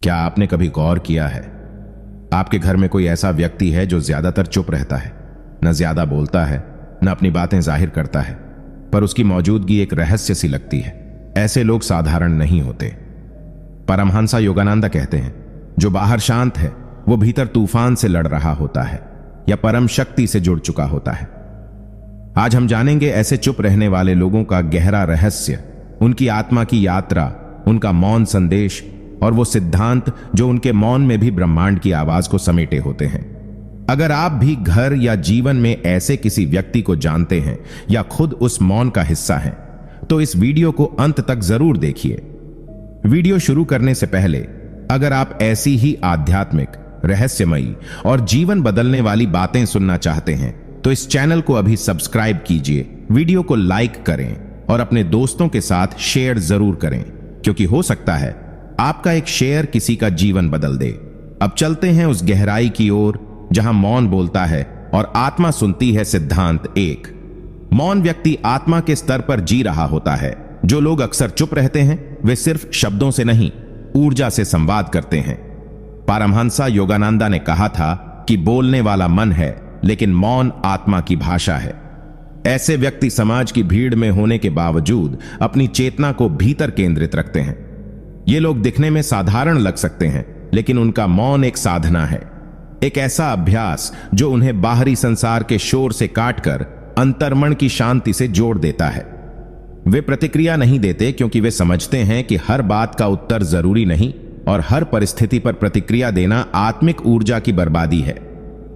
क्या आपने कभी गौर किया है, आपके घर में कोई ऐसा व्यक्ति है जो ज्यादातर चुप रहता है, न ज्यादा बोलता है, न अपनी बातें जाहिर करता है, पर उसकी मौजूदगी एक रहस्य सी लगती है। ऐसे लोग साधारण नहीं होते। परमहंसा योगानंदा कहते हैं, जो बाहर शांत है वो भीतर तूफान से लड़ रहा होता है या परम शक्ति से जुड़ चुका होता है। आज हम जानेंगे ऐसे चुप रहने वाले लोगों का गहरा रहस्य, उनकी आत्मा की यात्रा, उनका मौन संदेश और वो सिद्धांत जो उनके मौन में भी ब्रह्मांड की आवाज को समेटे होते हैं। अगर आप भी घर या जीवन में ऐसे किसी व्यक्ति को जानते हैं या खुद उस मौन का हिस्सा हैं, तो इस वीडियो को अंत तक जरूर देखिए। वीडियो शुरू करने से पहले अगर आप ऐसी ही आध्यात्मिक, रहस्यमयी और जीवन बदलने वाली बातें सुनना चाहते हैं तो इस चैनल को अभी सब्सक्राइब कीजिए, वीडियो को लाइक करें और अपने दोस्तों के साथ शेयर जरूर करें, क्योंकि हो सकता है आपका एक शेयर किसी का जीवन बदल दे। अब चलते हैं उस गहराई की ओर जहां मौन बोलता है और आत्मा सुनती है। सिद्धांत 1। मौन व्यक्ति आत्मा के स्तर पर जी रहा होता है। जो लोग अक्सर चुप रहते हैं वे सिर्फ शब्दों से नहीं, ऊर्जा से संवाद करते हैं। परमहंसा योगानंदा ने कहा था कि बोलने वाला मन है, लेकिन मौन आत्मा की भाषा है। ऐसे व्यक्ति समाज की भीड़ में होने के बावजूद अपनी चेतना को भीतर केंद्रित रखते हैं। ये लोग दिखने में साधारण लग सकते हैं, लेकिन उनका मौन एक साधना है, एक ऐसा अभ्यास जो उन्हें बाहरी संसार के शोर से काटकर अंतर्मन की शांति से जोड़ देता है। वे प्रतिक्रिया नहीं देते क्योंकि वे समझते हैं कि हर बात का उत्तर जरूरी नहीं और हर परिस्थिति पर प्रतिक्रिया देना आत्मिक ऊर्जा की बर्बादी है।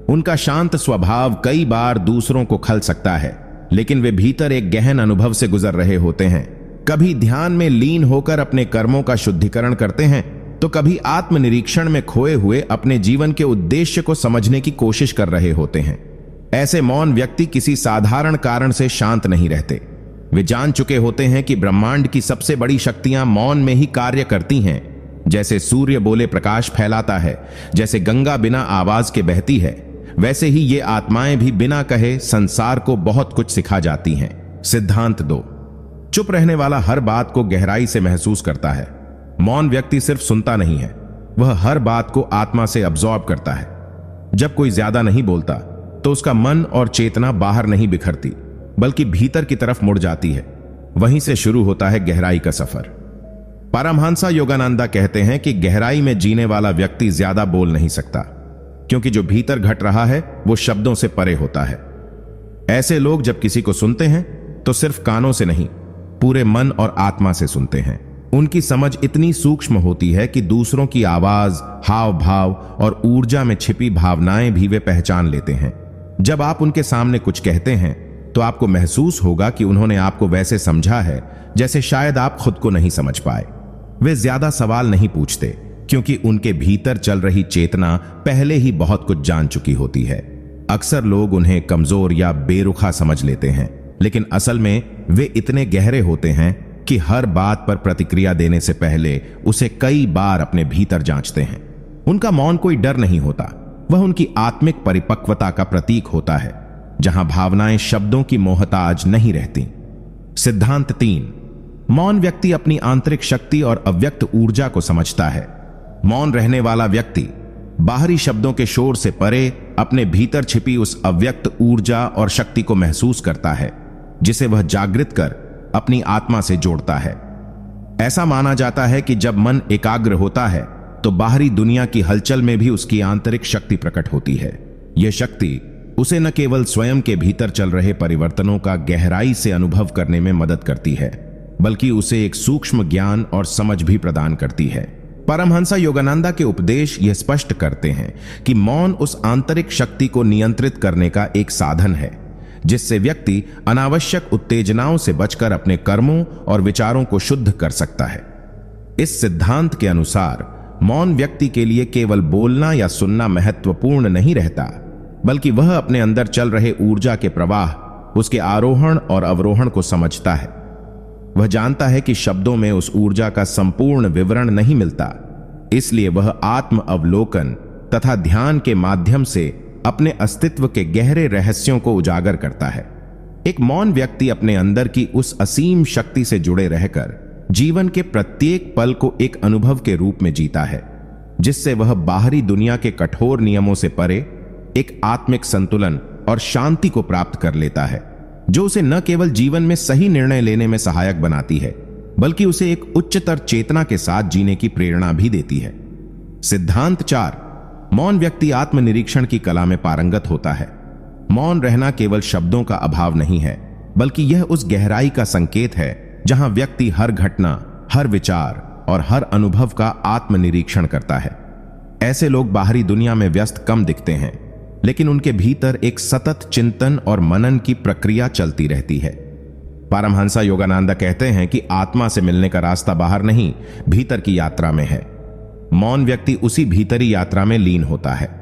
उनका शांत स्वभाव कई बार दूसरों को खल सकता है, लेकिन वे भीतर एक गहन अनुभव से गुजर रहे होते हैं। कभी ध्यान में लीन होकर अपने कर्मों का शुद्धिकरण करते हैं, तो कभी आत्मनिरीक्षण में खोए हुए अपने जीवन के उद्देश्य को समझने की कोशिश कर रहे होते हैं। ऐसे मौन व्यक्ति किसी साधारण कारण से शांत नहीं रहते। वे जान चुके होते हैं कि ब्रह्मांड की सबसे बड़ी शक्तियां मौन में ही कार्य करती हैं। जैसे सूर्य बोले प्रकाश फैलाता है, जैसे गंगा बिना आवाज के बहती है, वैसे ही ये आत्माएं भी बिना कहे संसार को बहुत कुछ सिखा जाती हैं। सिद्धांत 2। चुप रहने वाला हर बात को गहराई से महसूस करता है। मौन व्यक्ति सिर्फ सुनता नहीं है, वह हर बात को आत्मा से अब्सॉर्ब करता है। जब कोई ज्यादा नहीं बोलता तो उसका मन और चेतना बाहर नहीं बिखरती, बल्कि भीतर की तरफ मुड़ जाती है। वहीं से शुरू होता है गहराई का सफर। परमहंसा योगानंदा कहते हैं कि गहराई में जीने वाला व्यक्ति ज्यादा बोल नहीं सकता, क्योंकि जो भीतर घट रहा है वो शब्दों से परे होता है। ऐसे लोग जब किसी को सुनते हैं तो सिर्फ कानों से नहीं, पूरे मन और आत्मा से सुनते हैं। उनकी समझ इतनी सूक्ष्म होती है कि दूसरों की आवाज, हाव भाव और ऊर्जा में छिपी भावनाएं भी वे पहचान लेते हैं। जब आप उनके सामने कुछ कहते हैं तो आपको महसूस होगा कि उन्होंने आपको वैसे समझा है जैसे शायद आप खुद को नहीं समझ पाए। वे ज्यादा सवाल नहीं पूछते, क्योंकि उनके भीतर चल रही चेतना पहले ही बहुत कुछ जान चुकी होती है। अक्सर लोग उन्हें कमजोर या बेरुखा समझ लेते हैं, लेकिन असल में वे इतने गहरे होते हैं कि हर बात पर प्रतिक्रिया देने से पहले उसे कई बार अपने भीतर जांचते हैं। उनका मौन कोई डर नहीं होता, वह उनकी आत्मिक परिपक्वता का प्रतीक होता है, जहां भावनाएं शब्दों की मोहताज नहीं रहती। सिद्धांत 3। मौन व्यक्ति अपनी आंतरिक शक्ति और अव्यक्त ऊर्जा को समझता है। मौन रहने वाला व्यक्ति बाहरी शब्दों के शोर से परे अपने भीतर छिपी उस अव्यक्त ऊर्जा और शक्ति को महसूस करता है, जिसे वह जागृत कर अपनी आत्मा से जोड़ता है। ऐसा माना जाता है कि जब मन एकाग्र होता है तो बाहरी दुनिया की हलचल में भी उसकी आंतरिक शक्ति प्रकट होती है। यह शक्ति उसे न केवल स्वयं के भीतर चल रहे परिवर्तनों का गहराई से अनुभव करने में मदद करती है, बल्कि उसे एक सूक्ष्म ज्ञान और समझ भी प्रदान करती है। परमहंसा योगानंदा के उपदेश यह स्पष्ट करते हैं कि मौन उस आंतरिक शक्ति को नियंत्रित करने का एक साधन है, जिससे व्यक्ति अनावश्यक उत्तेजनाओं से बचकर अपने कर्मों और विचारों को शुद्ध कर सकता है। इस सिद्धांत के अनुसार मौन व्यक्ति के लिए केवल बोलना या सुनना महत्वपूर्ण नहीं रहता, बल्कि वह अपने अंदर चल रहे ऊर्जा के प्रवाह, उसके आरोहण और अवरोहण को समझता है। वह जानता है कि शब्दों में उस ऊर्जा का संपूर्ण विवरण नहीं मिलता, इसलिए वह आत्म अवलोकन तथा ध्यान के माध्यम से अपने अस्तित्व के गहरे रहस्यों को उजागर करता है। एक मौन व्यक्ति अपने अंदर की उस असीम शक्ति से जुड़े रहकर जीवन के प्रत्येक पल को एक अनुभव के रूप में जीता है। जिससे वह बाहरी दुनिया के कठोर नियमों से परे एक आत्मिक संतुलन और शांति को प्राप्त कर लेता है, जो उसे न केवल जीवन में सही निर्णय लेने में सहायक बनाती है, बल्कि उसे एक उच्चतर चेतना के साथ जीने की प्रेरणा भी देती है। सिद्धांत 4, मौन व्यक्ति आत्मनिरीक्षण की कला में पारंगत होता है। मौन रहना केवल शब्दों का अभाव नहीं है, बल्कि यह उस गहराई का संकेत है जहां व्यक्ति हर घटना, हर विचार और हर अनुभव का आत्मनिरीक्षण करता है। ऐसे लोग बाहरी दुनिया में व्यस्त कम दिखते हैं, लेकिन उनके भीतर एक सतत चिंतन और मनन की प्रक्रिया चलती रहती है। पारमहंसा योगानंदा कहते हैं कि आत्मा से मिलने का रास्ता बाहर नहीं, भीतर की यात्रा में है। मौन व्यक्ति उसी भीतरी यात्रा में लीन होता है।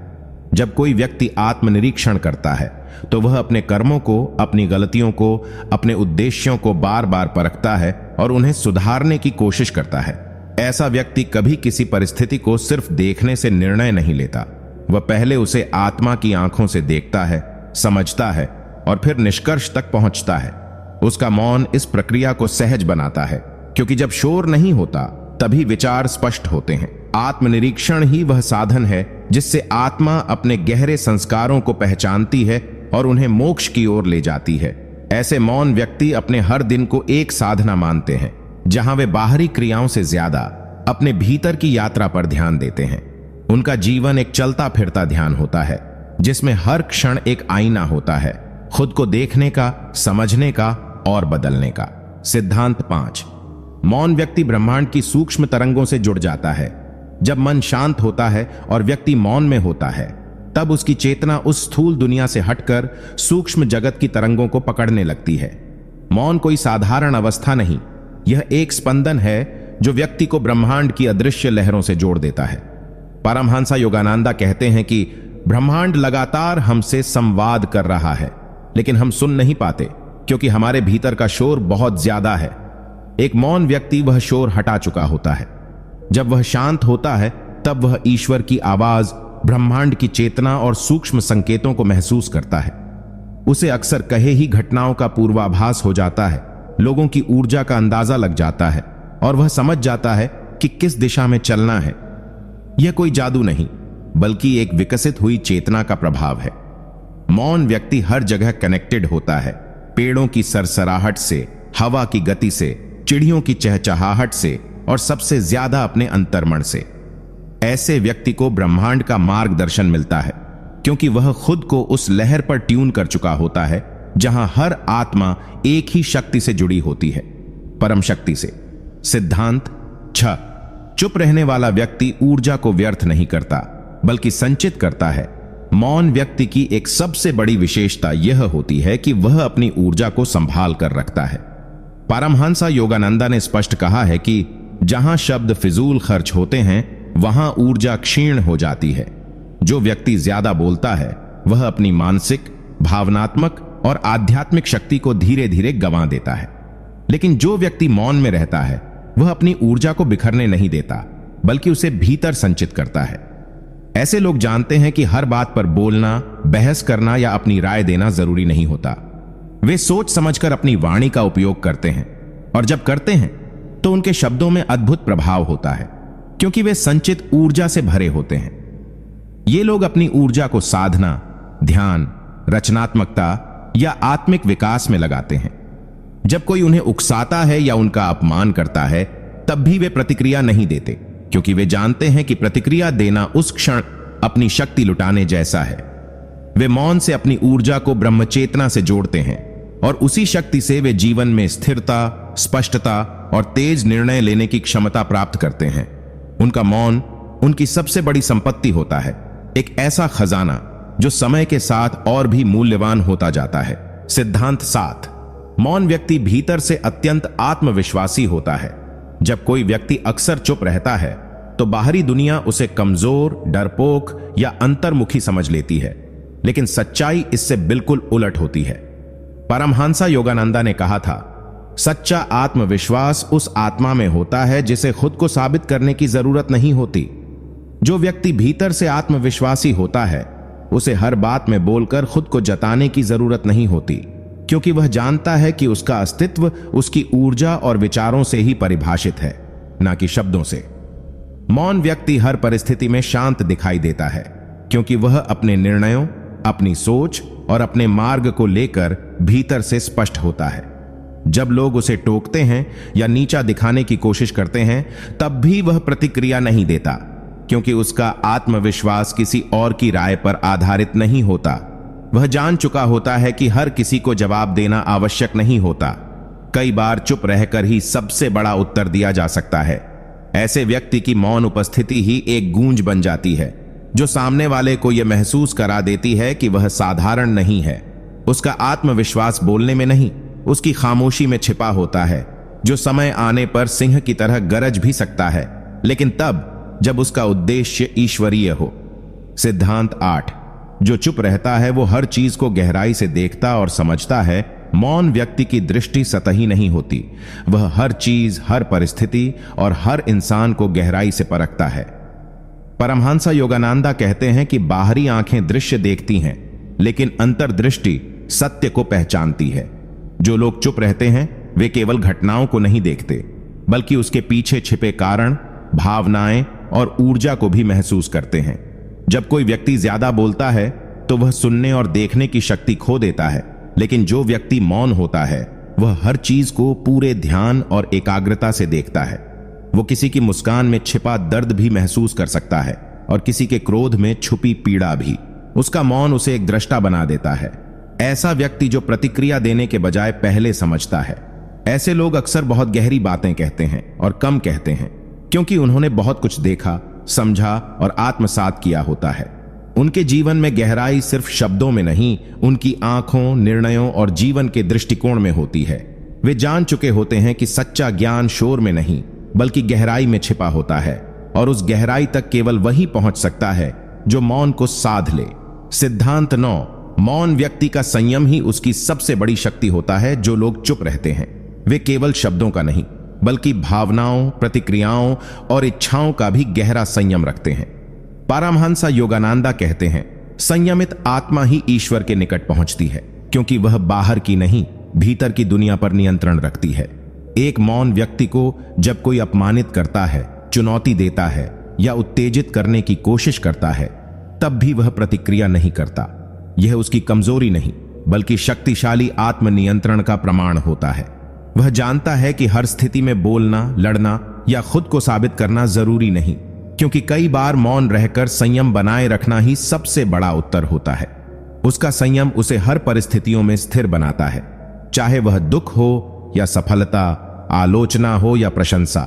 जब कोई व्यक्ति आत्मनिरीक्षण करता है तो वह अपने कर्मों को, अपनी गलतियों को, अपने उद्देश्यों को बार बार परखता है और उन्हें सुधारने की कोशिश करता है। ऐसा व्यक्ति कभी किसी परिस्थिति को सिर्फ देखने से निर्णय नहीं लेता। वह पहले उसे आत्मा की आंखों से देखता है, समझता है और फिर निष्कर्ष तक पहुंचता है। उसका मौन इस प्रक्रिया को सहज बनाता है, क्योंकि जब शोर नहीं होता तभी विचार स्पष्ट होते हैं। आत्मनिरीक्षण ही वह साधन है जिससे आत्मा अपने गहरे संस्कारों को पहचानती है और उन्हें मोक्ष की ओर ले जाती है। ऐसे मौन व्यक्ति अपने हर दिन को एक साधना मानते हैं, जहां वे बाहरी क्रियाओं से ज्यादा अपने भीतर की यात्रा पर ध्यान देते हैं। उनका जीवन एक चलता फिरता ध्यान होता है, जिसमें हर क्षण एक आईना होता है, खुद को देखने का, समझने का और बदलने का। सिद्धांत 5, मौन व्यक्ति ब्रह्मांड की सूक्ष्म तरंगों से जुड़ जाता है। जब मन शांत होता है और व्यक्ति मौन में होता है, तब उसकी चेतना उस स्थूल दुनिया से हटकर सूक्ष्म जगत की तरंगों को पकड़ने लगती है। मौन कोई साधारण अवस्था नहीं, यह एक स्पंदन है जो व्यक्ति को ब्रह्मांड की अदृश्य लहरों से जोड़ देता है। परमहंसा योगानंदा कहते हैं कि ब्रह्मांड लगातार हमसे संवाद कर रहा है, लेकिन हम सुन नहीं पाते क्योंकि हमारे भीतर का शोर बहुत ज्यादा है। एक मौन व्यक्ति वह शोर हटा चुका होता है। जब वह शांत होता है, तब वह ईश्वर की आवाज, ब्रह्मांड की चेतना और सूक्ष्म संकेतों को महसूस करता है। उसे अक्सर कहे ही घटनाओं का पूर्वाभास हो जाता है, लोगों की ऊर्जा का अंदाजा लग जाता है और वह समझ जाता है कि किस दिशा में चलना है। यह कोई जादू नहीं, बल्कि एक विकसित हुई चेतना का प्रभाव है। मौन व्यक्ति हर जगह कनेक्टेड होता है, पेड़ों की सरसराहट से, हवा की गति से, चिड़ियों की चहचहाहट से और सबसे ज्यादा अपने अंतर्मन से। ऐसे व्यक्ति को ब्रह्मांड का मार्गदर्शन मिलता है, क्योंकि वह खुद को उस लहर पर ट्यून कर चुका होता है जहां हर आत्मा एक ही शक्ति से जुड़ी होती है, परम शक्ति से। सिद्धांत 6, चुप रहने वाला व्यक्ति ऊर्जा को व्यर्थ नहीं करता, बल्कि संचित करता है। मौन व्यक्ति की एक सबसे बड़ी विशेषता यह होती है कि वह अपनी ऊर्जा को संभाल कर रखता है। परमहंसा योगानंदा ने स्पष्ट कहा है कि जहां शब्द फिजूल खर्च होते हैं, वहां ऊर्जा क्षीण हो जाती है। जो व्यक्ति ज्यादा बोलता है, वह अपनी मानसिक, भावनात्मक और आध्यात्मिक शक्ति को धीरे धीरे गंवा देता है। लेकिन जो व्यक्ति मौन में रहता है, वह अपनी ऊर्जा को बिखरने नहीं देता, बल्कि उसे भीतर संचित करता है। ऐसे लोग जानते हैं कि हर बात पर बोलना, बहस करना या अपनी राय देना जरूरी नहीं होता। वे सोच समझकर अपनी वाणी का उपयोग करते हैं, और जब करते हैं तो उनके शब्दों में अद्भुत प्रभाव होता है, क्योंकि वे संचित ऊर्जा से भरे होते हैं। ये लोग अपनी ऊर्जा को साधना, ध्यान, रचनात्मकता या आत्मिक विकास में लगाते हैं। जब कोई उन्हें उकसाता है या उनका अपमान करता है, तब भी वे प्रतिक्रिया नहीं देते, क्योंकि वे जानते हैं कि प्रतिक्रिया देना उस क्षण अपनी शक्ति लुटाने जैसा है। वे मौन से अपनी ऊर्जा को ब्रह्मचेतना से जोड़ते हैं और उसी शक्ति से वे जीवन में स्थिरता, स्पष्टता और तेज निर्णय लेने की क्षमता प्राप्त करते हैं। उनका मौन उनकी सबसे बड़ी संपत्ति होता है, एक ऐसा खजाना जो समय के साथ और भी मूल्यवान होता जाता है। सिद्धांत 7, मौन व्यक्ति भीतर से अत्यंत आत्मविश्वासी होता है। जब कोई व्यक्ति अक्सर चुप रहता है, तो बाहरी दुनिया उसे कमजोर, डरपोक या अंतर्मुखी समझ लेती है, लेकिन सच्चाई इससे बिल्कुल उलट होती है। परमहंसा योगानंदा ने कहा था, सच्चा आत्मविश्वास उस आत्मा में होता है जिसे खुद को साबित करने की जरूरत नहीं होती। जो व्यक्ति भीतर से आत्मविश्वासी होता है, उसे हर बात में बोलकर खुद को जताने की जरूरत नहीं होती, क्योंकि वह जानता है कि उसका अस्तित्व उसकी ऊर्जा और विचारों से ही परिभाषित है, ना कि शब्दों से। मौन व्यक्ति हर परिस्थिति में शांत दिखाई देता है, क्योंकि वह अपने निर्णयों, अपनी सोच और अपने मार्ग को लेकर भीतर से स्पष्ट होता है। जब लोग उसे टोकते हैं या नीचा दिखाने की कोशिश करते हैं, तब भी वह प्रतिक्रिया नहीं देता, क्योंकि उसका आत्मविश्वास किसी और की राय पर आधारित नहीं होता। वह जान चुका होता है कि हर किसी को जवाब देना आवश्यक नहीं होता। कई बार चुप रहकर ही सबसे बड़ा उत्तर दिया जा सकता है। ऐसे व्यक्ति की मौन उपस्थिति ही एक गूंज बन जाती है, जो सामने वाले को यह महसूस करा देती है कि वह साधारण नहीं है। उसका आत्मविश्वास बोलने में नहीं, उसकी खामोशी में छिपा होता है, जो समय आने पर सिंह की तरह गरज भी सकता है, लेकिन तब जब उसका उद्देश्य ईश्वरीय हो। सिद्धांत 8। जो चुप रहता है वो हर चीज को गहराई से देखता और समझता है। मौन व्यक्ति की दृष्टि सतही नहीं होती, वह हर चीज, हर परिस्थिति और हर इंसान को गहराई से परखता है। परमहंस योगानंदा कहते हैं कि बाहरी आंखें दृश्य देखती हैं, लेकिन अंतर्दृष्टि सत्य को पहचानती है। जो लोग चुप रहते हैं वे केवल घटनाओं को नहीं देखते, बल्कि उसके पीछे छिपे कारण, भावनाएं और ऊर्जा को भी महसूस करते हैं। जब कोई व्यक्ति ज्यादा बोलता है तो वह सुनने और देखने की शक्ति खो देता है, लेकिन जो व्यक्ति मौन होता है वह हर चीज को पूरे ध्यान और एकाग्रता से देखता है। वो किसी की मुस्कान में छिपा दर्द भी महसूस कर सकता है और किसी के क्रोध में छुपी पीड़ा भी। उसका मौन उसे एक दृष्टा बना देता है। ऐसा व्यक्ति जो प्रतिक्रिया देने के बजाय पहले समझता है। ऐसे लोग अक्सर बहुत गहरी बातें कहते हैं और कम कहते हैं, क्योंकि उन्होंने बहुत कुछ देखा, समझा और आत्मसात किया होता है। उनके जीवन में गहराई सिर्फ शब्दों में नहीं, उनकी आंखों, निर्णयों और जीवन के दृष्टिकोण में होती है। वे जान चुके होते हैं कि सच्चा ज्ञान शोर में नहीं, बल्कि गहराई में छिपा होता है, और उस गहराई तक केवल वही पहुंच सकता है जो मौन को साध ले। सिद्धांत 9। मौन व्यक्ति का संयम ही उसकी सबसे बड़ी शक्ति होता है। जो लोग चुप रहते हैं वे केवल शब्दों का नहीं, बल्कि भावनाओं, प्रतिक्रियाओं और इच्छाओं का भी गहरा संयम रखते हैं। परमहंस योगानंदा कहते हैं, संयमित आत्मा ही ईश्वर के निकट पहुंचती है, क्योंकि वह बाहर की नहीं, भीतर की दुनिया पर नियंत्रण रखती है। एक मौन व्यक्ति को जब कोई अपमानित करता है, चुनौती देता है या उत्तेजित करने की कोशिश करता है, तब भी वह प्रतिक्रिया नहीं करता। यह उसकी कमजोरी नहीं, बल्कि शक्तिशाली आत्मनियंत्रण का प्रमाण होता है। वह जानता है कि हर स्थिति में बोलना, लड़ना या खुद को साबित करना जरूरी नहीं, क्योंकि कई बार मौन रहकर संयम बनाए रखना ही सबसे बड़ा उत्तर होता है। उसका संयम उसे हर परिस्थितियों में स्थिर बनाता है, चाहे वह दुख हो या सफलता, आलोचना हो या प्रशंसा।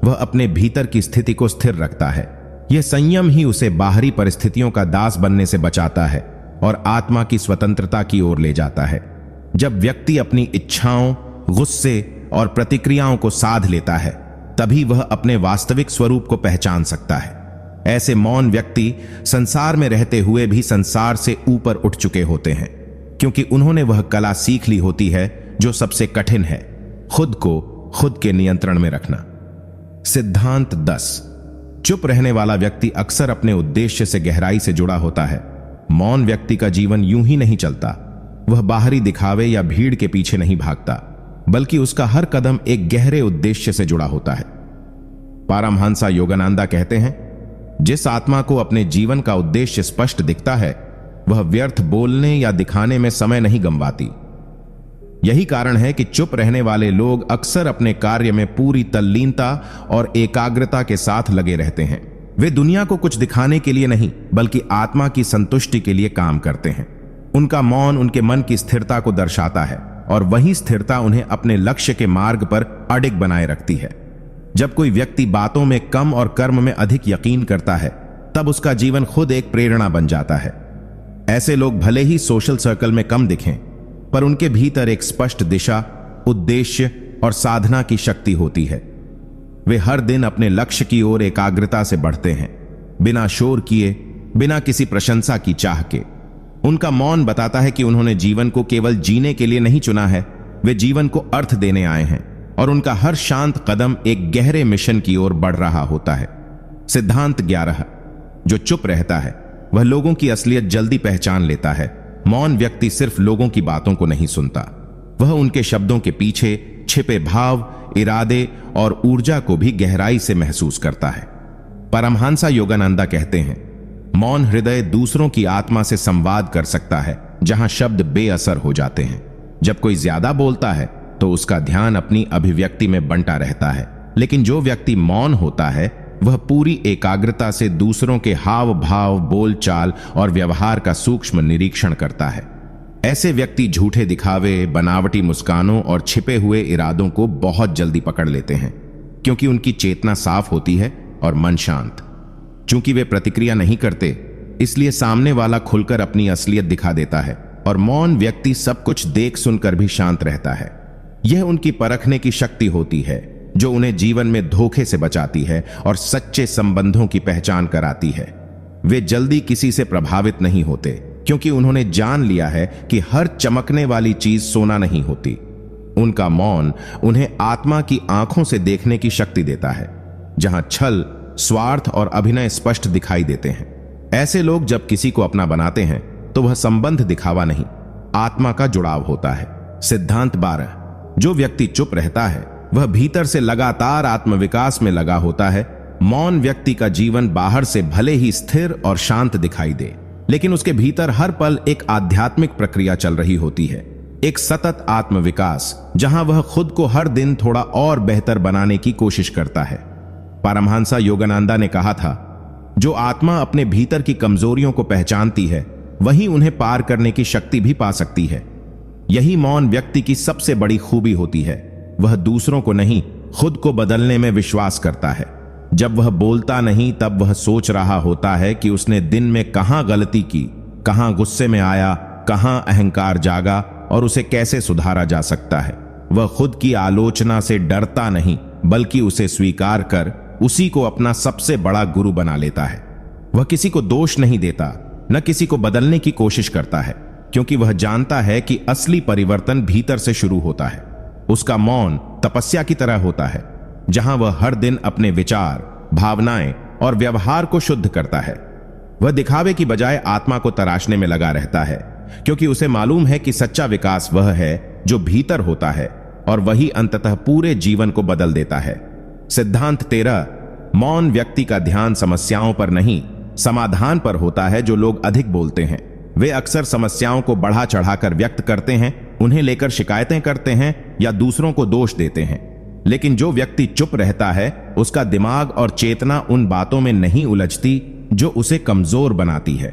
वह अपने भीतर की स्थिति को स्थिर रखता है। यह संयम ही उसे बाहरी परिस्थितियों का दास बनने से बचाता है और आत्मा की स्वतंत्रता की ओर ले जाता है। जब व्यक्ति अपनी इच्छाओं, गुस्से और प्रतिक्रियाओं को साध लेता है, तभी वह अपने वास्तविक स्वरूप को पहचान सकता है। ऐसे मौन व्यक्ति संसार में रहते हुए भी संसार से ऊपर उठ चुके होते हैं, क्योंकि उन्होंने वह कला सीख ली होती है जो सबसे कठिन है, खुद को खुद के नियंत्रण में रखना। सिद्धांत 10। चुप रहने वाला व्यक्ति अक्सर अपने उद्देश्य से गहराई से जुड़ा होता है। मौन व्यक्ति का जीवन यूं ही नहीं चलता। वह बाहरी दिखावे या भीड़ के पीछे नहीं भागता, बल्कि उसका हर कदम एक गहरे उद्देश्य से जुड़ा होता है। परमहंस योगानंदा कहते हैं, जिस आत्मा को अपने जीवन का उद्देश्य स्पष्ट दिखता है, वह व्यर्थ बोलने या दिखाने में समय नहीं गंवाती। यही कारण है कि चुप रहने वाले लोग अक्सर अपने कार्य में पूरी तल्लीनता और एकाग्रता के साथ लगे रहते हैं। वे दुनिया को कुछ दिखाने के लिए नहीं, बल्कि आत्मा की संतुष्टि के लिए काम करते हैं। उनका मौन उनके मन की स्थिरता को दर्शाता है, और वही स्थिरता उन्हें अपने लक्ष्य के मार्ग पर अडिग बनाए रखती है। जब कोई व्यक्ति बातों में कम और कर्म में अधिक यकीन करता है, तब उसका जीवन खुद एक प्रेरणा बन जाता है। ऐसे लोग भले ही सोशल सर्कल में कम दिखें, पर उनके भीतर एक स्पष्ट दिशा, उद्देश्य और साधना की शक्ति होती है। वे हर दिन अपने लक्ष्य की ओर एकाग्रता से बढ़ते हैं, बिना शोर किए, बिना किसी प्रशंसा की चाह के। उनका मौन बताता है कि उन्होंने जीवन को केवल जीने के लिए नहीं चुना है, वे जीवन को अर्थ देने आए हैं, और उनका हर शांत कदम एक गहरे मिशन की ओर बढ़ रहा होता है। सिद्धांत 11। जो चुप रहता है वह लोगों की असलियत जल्दी पहचान लेता है। मौन व्यक्ति सिर्फ लोगों की बातों को नहीं सुनता, वह उनके शब्दों के पीछे छिपे भाव, इरादे और ऊर्जा को भी गहराई से महसूस करता है। परमहंसा योगानंदा कहते हैं, मौन हृदय दूसरों की आत्मा से संवाद कर सकता है जहां शब्द बेअसर हो जाते हैं। जब कोई ज्यादा बोलता है तो उसका ध्यान अपनी अभिव्यक्ति में बंटा रहता है, लेकिन जो व्यक्ति मौन होता है वह पूरी एकाग्रता से दूसरों के हाव भाव, बोलचाल और व्यवहार का सूक्ष्म निरीक्षण करता है। ऐसे व्यक्ति झूठे दिखावे, बनावटी मुस्कानों और छिपे हुए इरादों को बहुत जल्दी पकड़ लेते हैं, क्योंकि उनकी चेतना साफ होती है और मन शांत। चूंकि वे प्रतिक्रिया नहीं करते, इसलिए सामने वाला खुलकर अपनी असलियत दिखा देता है और मौन व्यक्ति सब कुछ देख सुनकर भी शांत रहता है। यह उनकी परखने की शक्ति होती है जो उन्हें जीवन में धोखे से बचाती है और सच्चे संबंधों की पहचान कराती है। वे जल्दी किसी से प्रभावित नहीं होते, क्योंकि उन्होंने जान लिया है कि हर चमकने वाली चीज सोना नहीं होती। उनका मौन उन्हें आत्मा की आंखों से देखने की शक्ति देता है, जहां छल, स्वार्थ और अभिनय स्पष्ट दिखाई देते हैं। ऐसे लोग जब किसी को अपना बनाते हैं तो वह संबंध दिखावा नहीं, आत्मा का जुड़ाव होता है। सिद्धांत 12। जो व्यक्ति चुप रहता है वह भीतर से लगातार आत्मविकास में लगा होता है। मौन व्यक्ति का जीवन बाहर से भले ही स्थिर और शांत दिखाई दे, लेकिन उसके भीतर हर पल एक आध्यात्मिक प्रक्रिया चल रही होती है, एक सतत आत्मविकास, जहां वह खुद को हर दिन थोड़ा और बेहतर बनाने की कोशिश करता है। परमहंसा योगानंदा ने कहा था, जो आत्मा अपने भीतर की कमजोरियों को पहचानती है वही उन्हें पार करने की शक्ति भी पा सकती है। यही मौन व्यक्ति की सबसे बड़ी खूबी होती है। वह दूसरों को नहीं, खुद को बदलने में विश्वास करता है। जब वह बोलता नहीं तब वह सोच रहा होता है कि उसने दिन में कहां गलती की, कहां गुस्से में आया, कहां अहंकार जागा और उसे कैसे सुधारा जा सकता है। वह खुद की आलोचना से डरता नहीं, बल्कि उसे स्वीकार कर उसी को अपना सबसे बड़ा गुरु बना लेता है। वह किसी को दोष नहीं देता, न किसी को बदलने की कोशिश करता है, क्योंकि वह जानता है कि असली परिवर्तन भीतर से शुरू होता है। उसका मौन तपस्या की तरह होता है, जहां वह हर दिन अपने विचार, भावनाएं और व्यवहार को शुद्ध करता है। वह दिखावे की बजाय आत्मा को तराशने में लगा रहता है, क्योंकि उसे मालूम है कि सच्चा विकास वह है जो भीतर होता है और वही अंततः पूरे जीवन को बदल देता है। सिद्धांत 13। मौन व्यक्ति का ध्यान समस्याओं पर नहीं, समाधान पर होता है। जो लोग अधिक बोलते हैं वे अक्सर समस्याओं को बढ़ा चढ़ाकर व्यक्त करते हैं, उन्हें लेकर शिकायतें करते हैं या दूसरों को दोष देते हैं। लेकिन जो व्यक्ति चुप रहता है उसका दिमाग और चेतना उन बातों में नहीं उलझती जो उसे कमजोर बनाती है।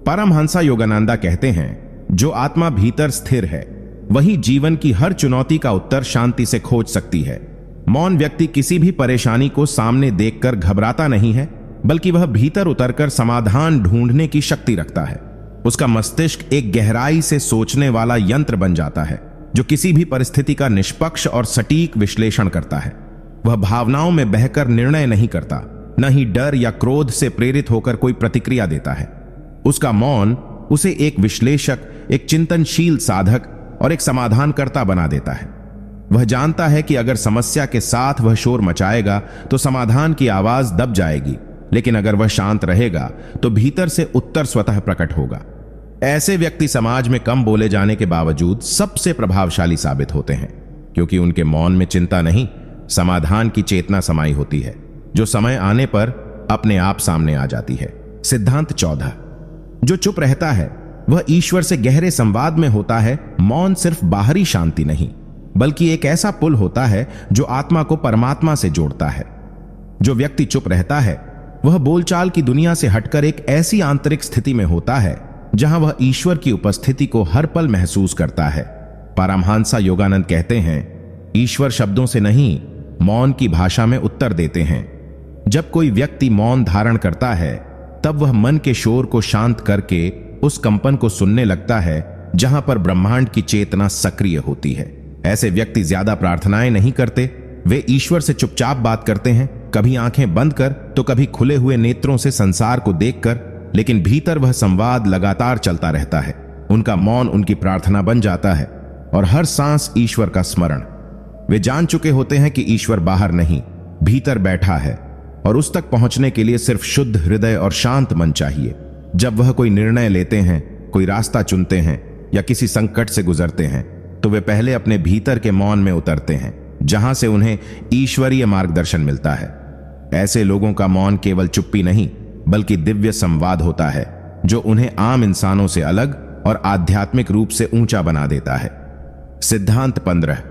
परमहंसा योगानंदा कहते हैं, जो आत्मा भीतर स्थिर है वही जीवन की हर चुनौती का उत्तर शांति से खोज सकती है। मौन व्यक्ति किसी भी परेशानी को सामने देखकर घबराता नहीं है, बल्कि वह भीतर उतरकर समाधान ढूंढने की शक्ति रखता है। उसका मस्तिष्क एक गहराई से सोचने वाला यंत्र बन जाता है, जो किसी भी परिस्थिति का निष्पक्ष और सटीक विश्लेषण करता है। वह भावनाओं में बहकर निर्णय नहीं करता, न ही डर या क्रोध से प्रेरित होकर कोई प्रतिक्रिया देता है। उसका मौन उसे एक विश्लेषक, एक चिंतनशील साधक और एक समाधानकर्ता बना देता है। वह जानता है कि अगर समस्या के साथ वह शोर मचाएगा तो समाधान की आवाज दब जाएगी, लेकिन अगर वह शांत रहेगा तो भीतर से उत्तर स्वतः प्रकट होगा। ऐसे व्यक्ति समाज में कम बोले जाने के बावजूद सबसे प्रभावशाली साबित होते हैं, क्योंकि उनके मौन में चिंता नहीं, समाधान की चेतना समाई होती है, जो समय आने पर अपने आप सामने आ जाती है। सिद्धांत 14। जो चुप रहता है वह ईश्वर से गहरे संवाद में होता है। मौन सिर्फ बाहरी शांति नहीं, बल्कि एक ऐसा पुल होता है जो आत्मा को परमात्मा से जोड़ता है। जो व्यक्ति चुप रहता है वह बोलचाल की दुनिया से हटकर एक ऐसी आंतरिक स्थिति में होता है जहां वह ईश्वर की उपस्थिति को हर पल महसूस करता है। परमहंसा योगानंद कहते हैं, ईश्वर शब्दों से नहीं, मौन की भाषा में उत्तर देते हैं। जब कोई व्यक्ति मौन धारण करता है तब वह मन के शोर को शांत करके उस कंपन को सुनने लगता है जहां पर ब्रह्मांड की चेतना सक्रिय होती है। ऐसे व्यक्ति ज्यादा प्रार्थनाएं नहीं करते, वे ईश्वर से चुपचाप बात करते हैं, कभी आंखें बंद कर तो कभी खुले हुए नेत्रों से संसार को देखकर, लेकिन भीतर वह संवाद लगातार चलता रहता है। उनका मौन उनकी प्रार्थना बन जाता है और हर सांस ईश्वर का स्मरण। वे जान चुके होते हैं कि ईश्वर बाहर नहीं, भीतर बैठा है और उस तक पहुंचने के लिए सिर्फ शुद्ध हृदय और शांत मन चाहिए। जब वह कोई निर्णय लेते हैं, कोई रास्ता चुनते हैं या किसी संकट से गुजरते हैं, तो वे पहले अपने भीतर के मौन में उतरते हैं, जहां से उन्हें ईश्वरीय मार्गदर्शन मिलता है। ऐसे लोगों का मौन केवल चुप्पी नहीं बल्कि दिव्य संवाद होता है जो उन्हें आम इंसानों से अलग और आध्यात्मिक रूप से ऊंचा बना देता है। सिद्धांत 15।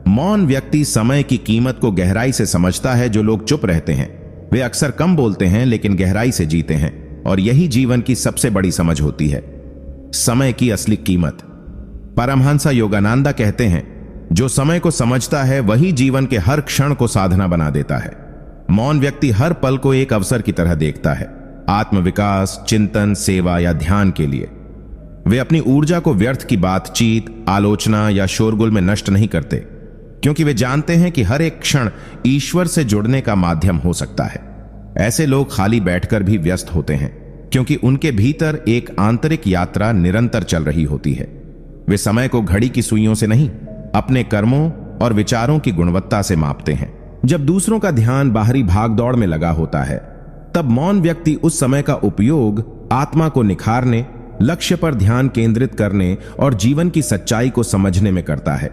मौन व्यक्ति समय की कीमत को गहराई से समझता है। जो लोग चुप रहते हैं वे अक्सर कम बोलते हैं लेकिन गहराई से जीते हैं, और यही जीवन की सबसे बड़ी समझ होती है, समय की असली कीमत। परमहंस योगानंदा कहते हैं, जो समय को समझता है वही जीवन के हर क्षण को साधना बना देता है। मौन व्यक्ति हर पल को एक अवसर की तरह देखता है, आत्मविकास, चिंतन, सेवा या ध्यान के लिए। वे अपनी ऊर्जा को व्यर्थ की बातचीत, आलोचना या शोरगुल में नष्ट नहीं करते, क्योंकि वे जानते हैं कि हर एक क्षण ईश्वर से जुड़ने का माध्यम हो सकता है। ऐसे लोग खाली बैठकर भी व्यस्त होते हैं, क्योंकि उनके भीतर एक आंतरिक यात्रा निरंतर चल रही होती है। वे समय को घड़ी की सुइयों से नहीं, अपने कर्मों और विचारों की गुणवत्ता से मापते हैं। जब दूसरों का ध्यान बाहरी भागदौड़ में लगा होता है, तब मौन व्यक्ति उस समय का उपयोग आत्मा को निखारने, लक्ष्य पर ध्यान केंद्रित करने और जीवन की सच्चाई को समझने में करता है।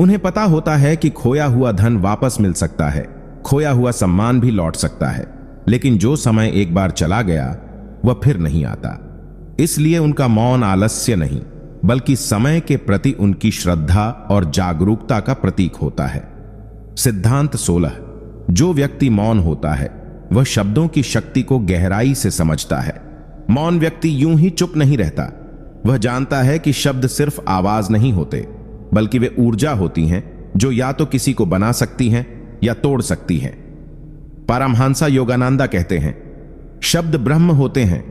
उन्हें पता होता है कि खोया हुआ धन वापस मिल सकता है, खोया हुआ सम्मान भी लौट सकता है, लेकिन जो समय एक बार चला गया वह फिर नहीं आता। इसलिए उनका मौन आलस्य नहीं बल्कि समय के प्रति उनकी श्रद्धा और जागरूकता का प्रतीक होता है। सिद्धांत 16। जो व्यक्ति मौन होता है वह शब्दों की शक्ति को गहराई से समझता है। मौन व्यक्ति यूं ही चुप नहीं रहता, वह जानता है कि शब्द सिर्फ आवाज नहीं होते बल्कि वे ऊर्जा होती हैं जो या तो किसी को बना सकती हैं या तोड़ सकती हैं। परमहंस योगानंदा कहते हैं, शब्द ब्रह्म होते हैं,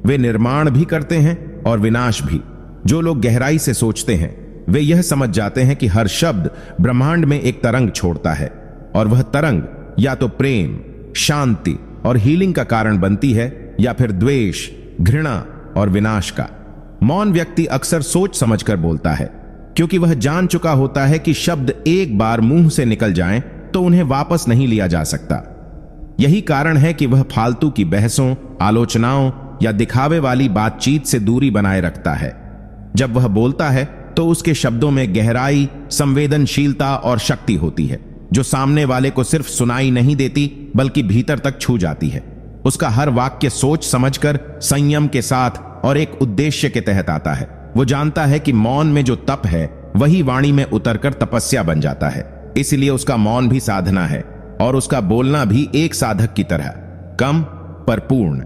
वे निर्माण भी करते हैं और विनाश भी। जो लोग गहराई से सोचते हैं वे यह समझ जाते हैं कि हर शब्द ब्रह्मांड में एक तरंग छोड़ता है, और वह तरंग या तो प्रेम, शांति और हीलिंग का कारण बनती है या फिर द्वेष, घृणा और विनाश का। मौन व्यक्ति अक्सर सोच समझकर बोलता है, क्योंकि वह जान चुका होता है कि शब्द एक बार मुंह से निकल जाएं तो उन्हें वापस नहीं लिया जा सकता। यही कारण है कि वह फालतू की बहसों, आलोचनाओं या दिखावे वाली बातचीत से दूरी बनाए रखता है। जब वह बोलता है तो उसके शब्दों में गहराई, संवेदनशीलता और शक्ति होती है, जो सामने वाले को सिर्फ सुनाई नहीं देती बल्कि भीतर तक छू जाती है। उसका हर वाक्य सोच समझकर, संयम के साथ और एक उद्देश्य के तहत आता है। वो जानता है कि मौन में जो तप है वही वाणी में उतरकर तपस्या बन जाता है। इसलिए उसका मौन भी साधना है और उसका बोलना भी एक साधक की तरह, कम पर पूर्ण।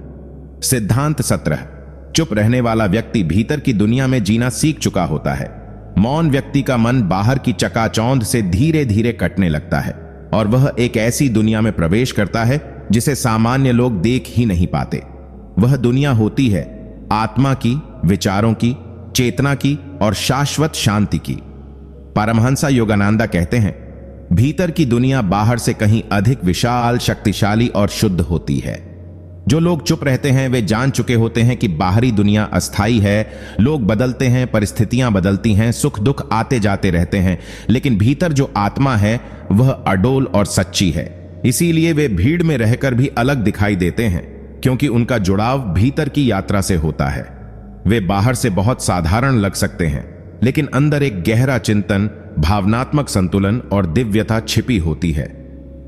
सिद्धांत 17। चुप रहने वाला व्यक्ति भीतर की दुनिया में जीना सीख चुका होता है। मौन व्यक्ति का मन बाहर की चकाचौंध से धीरे धीरे कटने लगता है और वह एक ऐसी दुनिया में प्रवेश करता है जिसे सामान्य लोग देख ही नहीं पाते। वह दुनिया होती है आत्मा की, विचारों की, चेतना की और शाश्वत शांति की। परमहंस योगानंदा कहते हैं, भीतर की दुनिया बाहर से कहीं अधिक विशाल, शक्तिशाली और शुद्ध होती है। जो लोग चुप रहते हैं वे जान चुके होते हैं कि बाहरी दुनिया अस्थाई है, लोग बदलते हैं, परिस्थितियां बदलती हैं, सुख दुख आते जाते रहते हैं, लेकिन भीतर जो आत्मा है वह अडोल और सच्ची है। इसीलिए वे भीड़ में रहकर भी अलग दिखाई देते हैं, क्योंकि उनका जुड़ाव भीतर की यात्रा से होता है। वे बाहर से बहुत साधारण लग सकते हैं, लेकिन अंदर एक गहरा चिंतन, भावनात्मक संतुलन और दिव्यता छिपी होती है।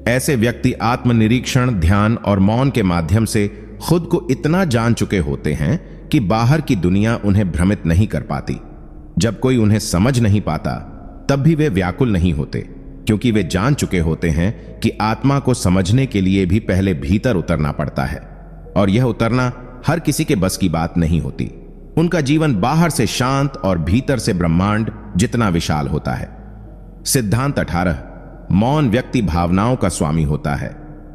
ऐसे व्यक्ति आत्मनिरीक्षण, ध्यान और मौन के माध्यम से खुद को इतना जान चुके होते हैं कि बाहर की दुनिया उन्हें भ्रमित नहीं कर पाती। जब कोई उन्हें समझ नहीं पाता तब भी वे व्याकुल नहीं होते, क्योंकि वे जान चुके होते हैं कि आत्मा को समझने के लिए भी पहले भीतर उतरना पड़ता है, और यह उतरना हर किसी के बस की बात नहीं होती। उनका जीवन बाहर से शांत और भीतर से ब्रह्मांड जितना विशाल होता है। सिद्धांत 18। मौन व्यक्ति भावनाओं का स्वामी होता है,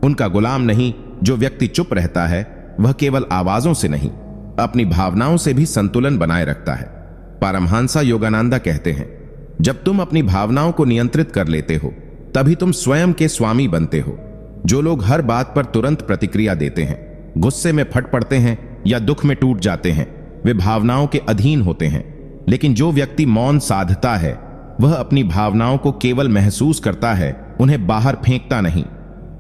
उनका गुलाम नहीं। जो व्यक्ति चुप रहता है वह केवल आवाजों से नहीं, अपनी भावनाओं से भी संतुलन बनाए रखता है। परमहंस योगानंदा कहते हैं, जब तुम अपनी भावनाओं को नियंत्रित कर लेते हो तभी तुम स्वयं के स्वामी बनते हो। जो लोग हर बात पर तुरंत प्रतिक्रिया देते हैं, गुस्से में फट पड़ते हैं या दुख में टूट जाते हैं, वे भावनाओं के अधीन होते हैं। लेकिन जो व्यक्ति मौन साधता है वह अपनी भावनाओं को केवल महसूस करता है, उन्हें बाहर फेंकता नहीं।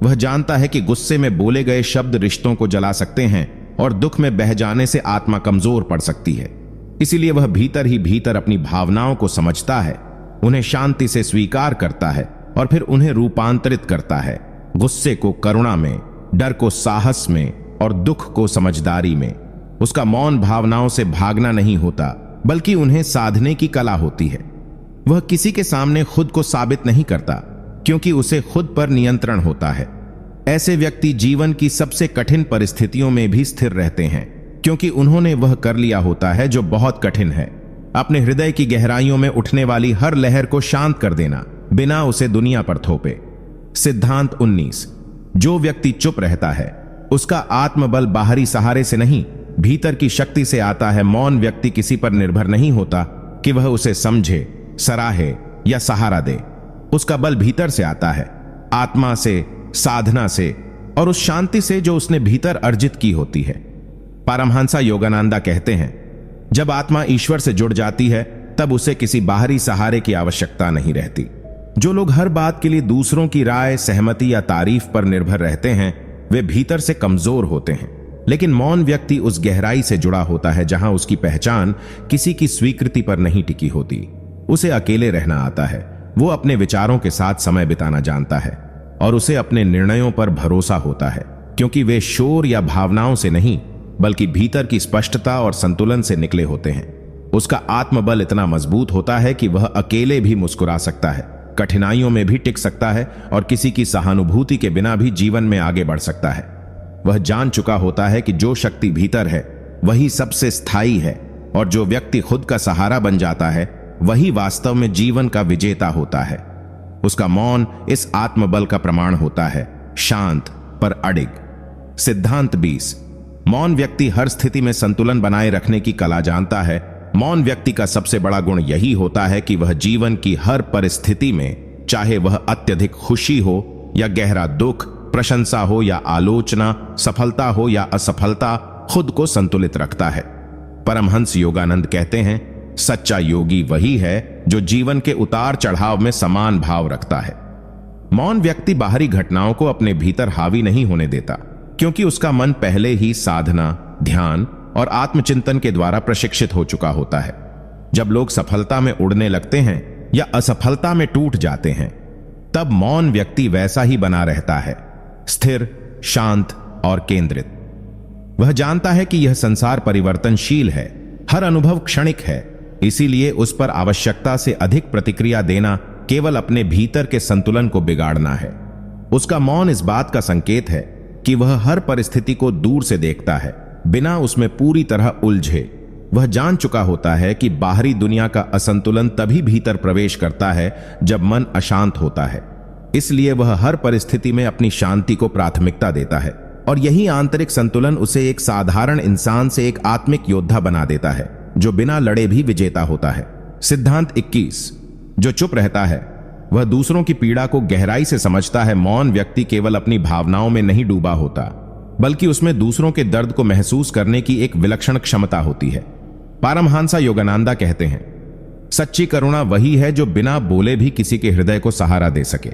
वह जानता है कि गुस्से में बोले गए शब्द रिश्तों को जला सकते हैं और दुख में बह जाने से आत्मा कमजोर पड़ सकती है। इसीलिए वह भीतर ही भीतर अपनी भावनाओं को समझता है, उन्हें शांति से स्वीकार करता है और फिर उन्हें रूपांतरित करता है, गुस्से को करुणा में, डर को साहस में और दुख को समझदारी में। उसका मौन भावनाओं से भागना नहीं होता, बल्कि उन्हें साधने की कला होती है। वह किसी के सामने खुद को साबित नहीं करता, क्योंकि उसे खुद पर नियंत्रण होता है। ऐसे व्यक्ति जीवन की सबसे कठिन परिस्थितियों में भी स्थिर रहते हैं, क्योंकि उन्होंने वह कर लिया होता है जो बहुत कठिन है, अपने हृदय की गहराइयों में उठने वाली हर लहर को शांत कर देना, बिना उसे दुनिया पर थोपे। सिद्धांत 19। जो व्यक्ति चुप रहता है उसका आत्मबल बाहरी सहारे से नहीं, भीतर की शक्ति से आता है। मौन व्यक्ति किसी पर निर्भर नहीं होता कि वह उसे समझे, सराहे या सहारा दे। उसका बल भीतर से आता है, आत्मा से, साधना से और उस शांति से जो उसने भीतर अर्जित की होती है। परमहंस योगानंद कहते हैं, जब आत्मा ईश्वर से जुड़ जाती है तब उसे किसी बाहरी सहारे की आवश्यकता नहीं रहती। जो लोग हर बात के लिए दूसरों की राय, सहमति या तारीफ पर निर्भर रहते हैं, वे भीतर से कमजोर होते हैं। लेकिन मौन व्यक्ति उस गहराई से जुड़ा होता है जहां उसकी पहचान किसी की स्वीकृति पर नहीं टिकी होती। उसे अकेले रहना आता है, वो अपने विचारों के साथ समय बिताना जानता है और उसे अपने निर्णयों पर भरोसा होता है, क्योंकि वे शोर या भावनाओं से नहीं, बल्कि भीतर की स्पष्टता और संतुलन से निकले होते हैं। उसका आत्मबल इतना मजबूत होता है कि वह अकेले भी मुस्कुरा सकता है, कठिनाइयों में भी टिक सकता है और किसी की सहानुभूति के बिना भी जीवन में आगे बढ़ सकता है। वह जान चुका होता है कि जो शक्ति भीतर है वही सबसे स्थायी है, और जो व्यक्ति खुद का सहारा बन जाता है वही वास्तव में जीवन का विजेता होता है। उसका मौन इस आत्मबल का प्रमाण होता है, शांत पर अडिग। सिद्धांत 20। मौन व्यक्ति हर स्थिति में संतुलन बनाए रखने की कला जानता है। मौन व्यक्ति का सबसे बड़ा गुण यही होता है कि वह जीवन की हर परिस्थिति में, चाहे वह अत्यधिक खुशी हो या गहरा दुख, प्रशंसा हो या आलोचना, सफलता हो या असफलता, खुद को संतुलित रखता है। परमहंस योगानंद कहते हैं, सच्चा योगी वही है जो जीवन के उतार चढ़ाव में समान भाव रखता है। मौन व्यक्ति बाहरी घटनाओं को अपने भीतर हावी नहीं होने देता, क्योंकि उसका मन पहले ही साधना, ध्यान और आत्मचिंतन के द्वारा प्रशिक्षित हो चुका होता है। जब लोग सफलता में उड़ने लगते हैं या असफलता में टूट जाते हैं, तब मौन व्यक्ति वैसा ही बना रहता है, स्थिर, शांत और केंद्रित। वह जानता है कि यह संसार परिवर्तनशील है, हर अनुभव क्षणिक है, इसीलिए उस पर आवश्यकता से अधिक प्रतिक्रिया देना केवल अपने भीतर के संतुलन को बिगाड़ना है। उसका मौन इस बात का संकेत है कि वह हर परिस्थिति को दूर से देखता है, बिना उसमें पूरी तरह उलझे। वह जान चुका होता है कि बाहरी दुनिया का असंतुलन तभी भीतर प्रवेश करता है जब मन अशांत होता है। इसलिए वह हर परिस्थिति में अपनी शांति को प्राथमिकता देता है, और यही आंतरिक संतुलन उसे एक साधारण इंसान से एक आत्मिक योद्धा बना देता है, जो बिना लड़े भी विजेता होता है। सिद्धांत 21। जो चुप रहता है वह दूसरों की पीड़ा को गहराई से समझता है। मौन व्यक्ति केवल अपनी भावनाओं में नहीं डूबा होता, बल्कि उसमें दूसरों के दर्द को महसूस करने की एक विलक्षण क्षमता होती है। परमहंस योगानंद कहते हैं, सच्ची करुणा वही है जो बिना बोले भी किसी के हृदय को सहारा दे सके।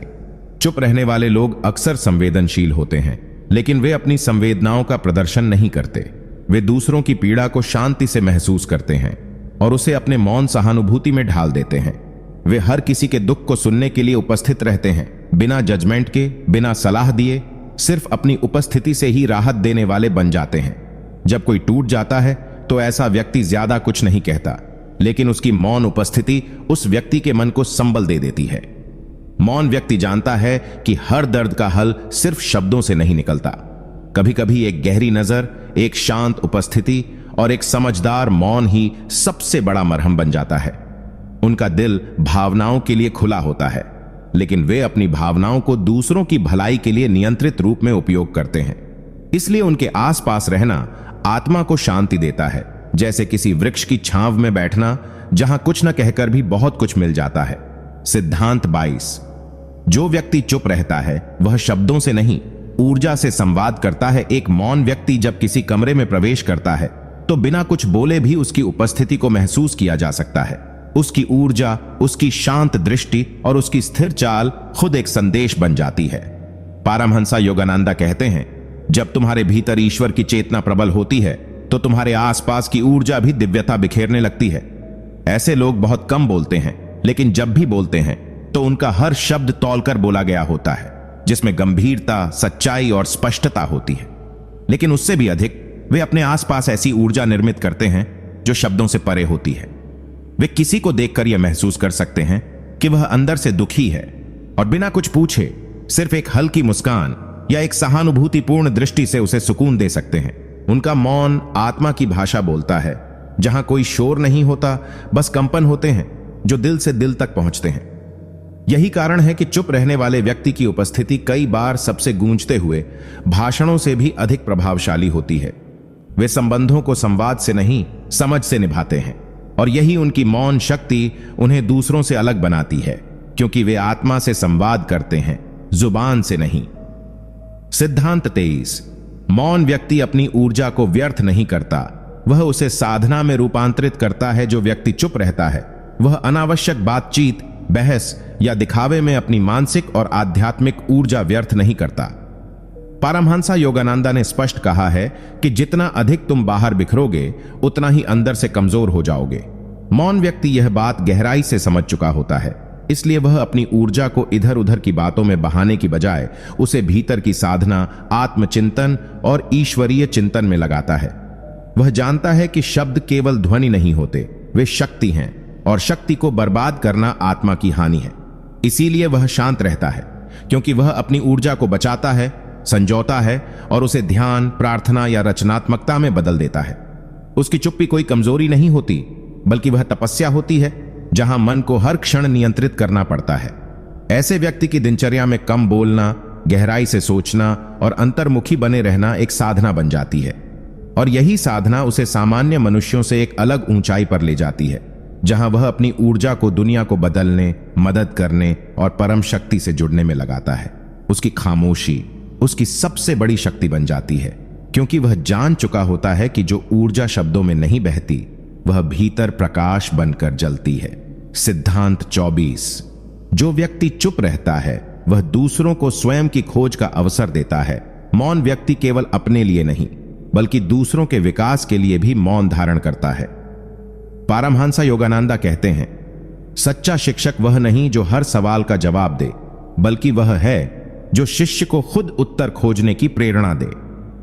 चुप रहने वाले लोग अक्सर संवेदनशील होते हैं, लेकिन वे अपनी संवेदनाओं का प्रदर्शन नहीं करते। वे दूसरों की पीड़ा को शांति से महसूस करते हैं और उसे अपने मौन सहानुभूति में ढाल देते हैं। वे हर किसी के दुख को सुनने के लिए उपस्थित रहते हैं, बिना जजमेंट के, बिना सलाह दिए, सिर्फ अपनी उपस्थिति से ही राहत देने वाले बन जाते हैं। जब कोई टूट जाता है तो ऐसा व्यक्ति ज्यादा कुछ नहीं कहता, लेकिन उसकी मौन उपस्थिति उस व्यक्ति के मन को संबल दे देती है। मौन व्यक्ति जानता है कि हर दर्द का हल सिर्फ शब्दों से नहीं निकलता। कभी कभी एक गहरी नजर, एक शांत उपस्थिति और एक समझदार मौन ही सबसे बड़ा मरहम बन जाता है। उनका दिल भावनाओं के लिए खुला होता है, लेकिन वे अपनी भावनाओं को दूसरों की भलाई के लिए नियंत्रित रूप में उपयोग करते हैं। इसलिए उनके आसपास रहना आत्मा को शांति देता है, जैसे किसी वृक्ष की छांव में बैठना जहां कुछ न कहकर भी बहुत कुछ मिल जाता है। सिद्धांत 22। जो व्यक्ति चुप रहता है वह शब्दों से नहीं, ऊर्जा से संवाद करता है। एक मौन व्यक्ति जब किसी कमरे में प्रवेश करता है तो बिना कुछ बोले भी उसकी उपस्थिति को महसूस किया जा सकता है। उसकी ऊर्जा, उसकी शांत दृष्टि और उसकी स्थिर चाल खुद एक संदेश बन जाती है। परमहंस योगानंद कहते हैं, जब तुम्हारे भीतर ईश्वर की चेतना प्रबल होती है तो तुम्हारे आसपास की ऊर्जा भी दिव्यता बिखेरने लगती है। ऐसे लोग बहुत कम बोलते हैं, लेकिन जब भी बोलते हैं तो उनका हर शब्द तौलकर बोला गया होता है, जिसमें गंभीरता, सच्चाई और स्पष्टता होती है। लेकिन उससे भी अधिक वे अपने आसपास ऐसी ऊर्जा निर्मित करते हैं जो शब्दों से परे होती है। वे किसी को देखकर यह महसूस कर सकते हैं कि वह अंदर से दुखी है और बिना कुछ पूछे सिर्फ एक हल्की मुस्कान या एक सहानुभूतिपूर्ण दृष्टि से उसे सुकून दे सकते हैं। उनका मौन आत्मा की भाषा बोलता है, जहां कोई शोर नहीं होता, बस कंपन होते हैं जो दिल से दिल तक पहुंचते हैं। यही कारण है कि चुप रहने वाले व्यक्ति की उपस्थिति कई बार सबसे गूंजते हुए भाषणों से भी अधिक प्रभावशाली होती है। वे संबंधों को संवाद से नहीं, समझ से निभाते हैं, और यही उनकी मौन शक्ति उन्हें दूसरों से अलग बनाती है, क्योंकि वे आत्मा से संवाद करते हैं, जुबान से नहीं। सिद्धांत 23। मौन व्यक्ति अपनी ऊर्जा को व्यर्थ नहीं करता, वह उसे साधना में रूपांतरित करता है। जो व्यक्ति चुप रहता है वह अनावश्यक बातचीत, बहस या दिखावे में अपनी मानसिक और आध्यात्मिक ऊर्जा व्यर्थ नहीं करता। पारमहंसा योगानंदा ने स्पष्ट कहा है कि जितना अधिक तुम बाहर बिखरोगे उतना ही अंदर से कमजोर हो जाओगे। मौन व्यक्ति यह बात गहराई से समझ चुका होता है, इसलिए वह अपनी ऊर्जा को इधर उधर की बातों में बहाने की बजाय उसे भीतर की साधना, आत्मचिंतन और ईश्वरीय चिंतन में लगाता है। वह जानता है कि शब्द केवल ध्वनि नहीं होते, वे शक्ति हैं, और शक्ति को बर्बाद करना आत्मा की हानि है। इसीलिए वह शांत रहता है, क्योंकि वह अपनी ऊर्जा को बचाता है, संजोता है और उसे ध्यान, प्रार्थना या रचनात्मकता में बदल देता है। उसकी चुप्पी कोई कमजोरी नहीं होती, बल्कि वह तपस्या होती है, जहां मन को हर क्षण नियंत्रित करना पड़ता है। ऐसे व्यक्ति की दिनचर्या में कम बोलना, गहराई से सोचना और अंतर्मुखी बने रहना एक साधना बन जाती है, और यही साधना उसे सामान्य मनुष्यों से एक अलग ऊंचाई पर ले जाती है, जहां वह अपनी ऊर्जा को दुनिया को बदलने, मदद करने और परम शक्ति से जुड़ने में लगाता है। उसकी खामोशी उसकी सबसे बड़ी शक्ति बन जाती है, क्योंकि वह जान चुका होता है कि जो ऊर्जा शब्दों में नहीं बहती वह भीतर प्रकाश बनकर जलती है। सिद्धांत 24। जो व्यक्ति चुप रहता है वह दूसरों को स्वयं की खोज का अवसर देता है। मौन व्यक्ति केवल अपने लिए नहीं, बल्कि दूसरों के विकास के लिए भी मौन धारण करता है। पारमहंसा योगानंदा कहते हैं, सच्चा शिक्षक वह नहीं जो हर सवाल का जवाब दे, बल्कि वह है जो शिष्य को खुद उत्तर खोजने की प्रेरणा दे।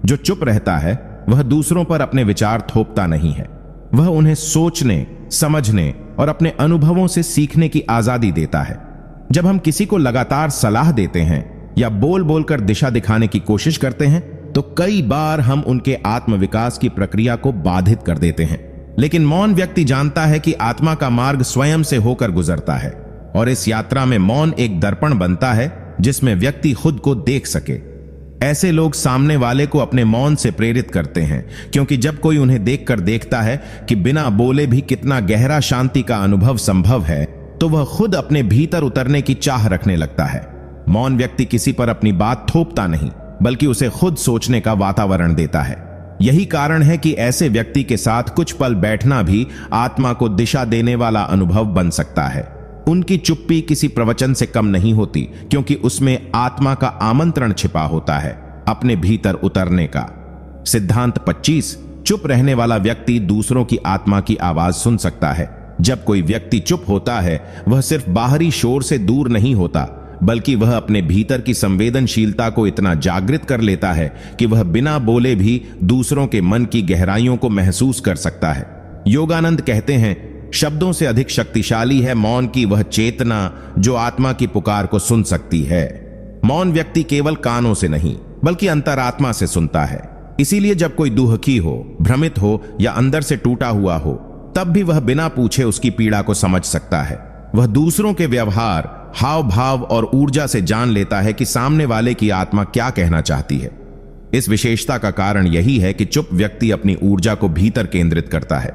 जो चुप रहता है वह दूसरों पर अपने विचार थोपता नहीं है, वह उन्हें सोचने, समझने और अपने अनुभवों से सीखने की आजादी देता है। जब हम किसी को लगातार सलाह देते हैं या बोल बोलकर दिशा दिखाने की कोशिश करते हैं, तो कई बार हम उनके आत्मविकास की प्रक्रिया को बाधित कर देते हैं। लेकिन मौन व्यक्ति जानता है कि आत्मा का मार्ग स्वयं से होकर गुजरता है, और इस यात्रा में मौन एक दर्पण बनता है जिसमें व्यक्ति खुद को देख सके। ऐसे लोग सामने वाले को अपने मौन से प्रेरित करते हैं, क्योंकि जब कोई उन्हें देखकर देखता है कि बिना बोले भी कितना गहरा शांति का अनुभव संभव है, तो वह खुद अपने भीतर उतरने की चाह रखने लगता है। मौन व्यक्ति किसी पर अपनी बात थोपता नहीं, बल्कि उसे खुद सोचने का वातावरण देता है। यही कारण है कि ऐसे व्यक्ति के साथ कुछ पल बैठना भी आत्मा को दिशा देने वाला अनुभव बन सकता है। उनकी चुप्पी किसी प्रवचन से कम नहीं होती, क्योंकि उसमें आत्मा का आमंत्रण छिपा होता है अपने भीतर उतरने का। सिद्धांत 25। चुप रहने वाला व्यक्ति दूसरों की आत्मा की आवाज सुन सकता है। जब कोई व्यक्ति चुप होता है वह सिर्फ बाहरी शोर से दूर नहीं होता, बल्कि वह अपने भीतर की संवेदनशीलता को इतना जागृत कर लेता है कि वह बिना बोले भी दूसरों के मन की गहराइयों को महसूस कर सकता है। योगानंद कहते हैं, शब्दों से अधिक शक्तिशाली है मौन की वह चेतना जो आत्मा की पुकार को सुन सकती है। मौन व्यक्ति केवल कानों से नहीं, बल्कि अंतरात्मा से सुनता है। इसीलिए जब कोई दुखी हो, भ्रमित हो या अंदर से टूटा हुआ हो, तब भी वह बिना पूछे उसकी पीड़ा को समझ सकता है। वह दूसरों के व्यवहार, हाव भाव और ऊर्जा से जान लेता है कि सामने वाले की आत्मा क्या कहना चाहती है। इस विशेषता का कारण यही है कि चुप व्यक्ति अपनी ऊर्जा को भीतर केंद्रित करता है,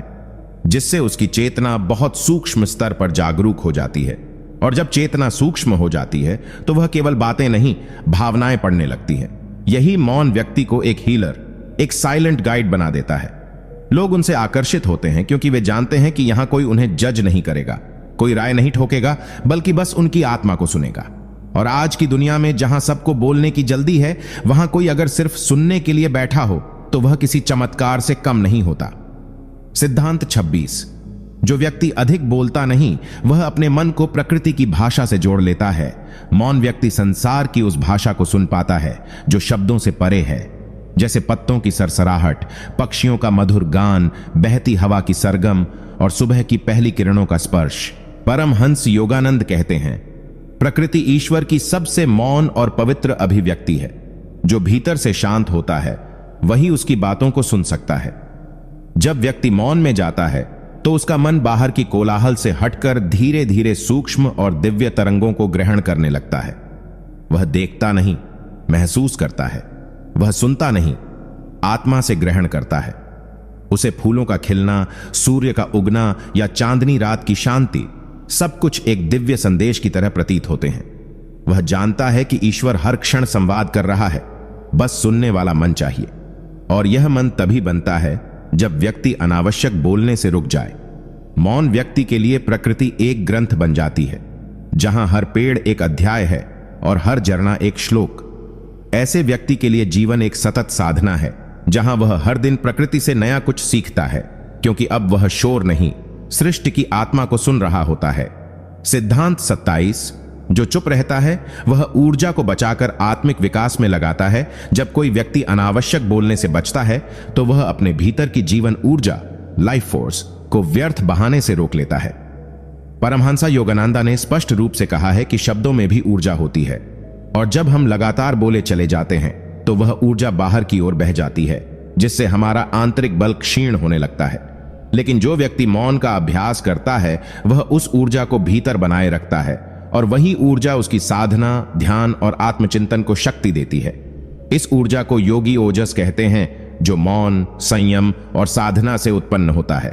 जिससे उसकी चेतना बहुत सूक्ष्म स्तर पर जागरूक हो जाती है। और जब चेतना सूक्ष्म हो जाती है तो वह केवल बातें नहीं, भावनाएं पढ़ने लगती हैं। यही मौन व्यक्ति को एक हीलर, एक साइलेंट गाइड बना देता है। लोग उनसे आकर्षित होते हैं क्योंकि वे जानते हैं कि यहां कोई उन्हें जज नहीं करेगा, कोई राय नहीं ठोकेगा, बल्कि बस उनकी आत्मा को सुनेगा। और आज की दुनिया में जहां सबको बोलने की जल्दी है, वहां कोई अगर सिर्फ सुनने के लिए बैठा हो तो वह किसी चमत्कार से कम नहीं होता। सिद्धांत 26। जो व्यक्ति अधिक बोलता नहीं, वह अपने मन को प्रकृति की भाषा से जोड़ लेता है। मौन व्यक्ति संसार की उस भाषा को सुन पाता है जो शब्दों से परे है, जैसे पत्तों की सरसराहट, पक्षियों का मधुर गान, बहती हवा की सरगम और सुबह की पहली किरणों का स्पर्श। परमहंस योगानंद कहते हैं, प्रकृति ईश्वर की सबसे मौन और पवित्र अभिव्यक्ति है। जो भीतर से शांत होता है वही उसकी बातों को सुन सकता है। जब व्यक्ति मौन में जाता है तो उसका मन बाहर की कोलाहल से हटकर धीरे धीरे सूक्ष्म और दिव्य तरंगों को ग्रहण करने लगता है। वह देखता नहीं, महसूस करता है। वह सुनता नहीं, आत्मा से ग्रहण करता है। उसे फूलों का खिलना, सूर्य का उगना या चांदनी रात की शांति सब कुछ एक दिव्य संदेश की तरह प्रतीत होते हैं। वह जानता है कि ईश्वर हर क्षण संवाद कर रहा है, बस सुनने वाला मन चाहिए। और यह मन तभी बनता है जब व्यक्ति अनावश्यक बोलने से रुक जाए। मौन व्यक्ति के लिए प्रकृति एक ग्रंथ बन जाती है, जहां हर पेड़ एक अध्याय है और हर झरना एक श्लोक। ऐसे व्यक्ति के लिए जीवन एक सतत साधना है, जहां वह हर दिन प्रकृति से नया कुछ सीखता है, क्योंकि अब वह शोर नहीं, सृष्टि की आत्मा को सुन रहा होता है। सिद्धांत 27, जो चुप रहता है वह ऊर्जा को बचाकर आत्मिक विकास में लगाता है। जब कोई व्यक्ति अनावश्यक बोलने से बचता है तो वह अपने भीतर की जीवन ऊर्जा, लाइफ फोर्स को व्यर्थ बहाने से रोक लेता है। परमहंस योगानंदा ने स्पष्ट रूप से कहा है कि शब्दों में भी ऊर्जा होती है, और जब हम लगातार बोले चले जाते हैं तो वह ऊर्जा बाहर की ओर बह जाती है, जिससे हमारा आंतरिक बल क्षीण होने लगता है। लेकिन जो व्यक्ति मौन का अभ्यास करता है वह उस ऊर्जा को भीतर बनाए रखता है, और वही ऊर्जा उसकी साधना, ध्यान और आत्मचिंतन को शक्ति देती है। इस ऊर्जा को योगी ओजस कहते हैं, जो मौन, संयम और साधना से उत्पन्न होता है।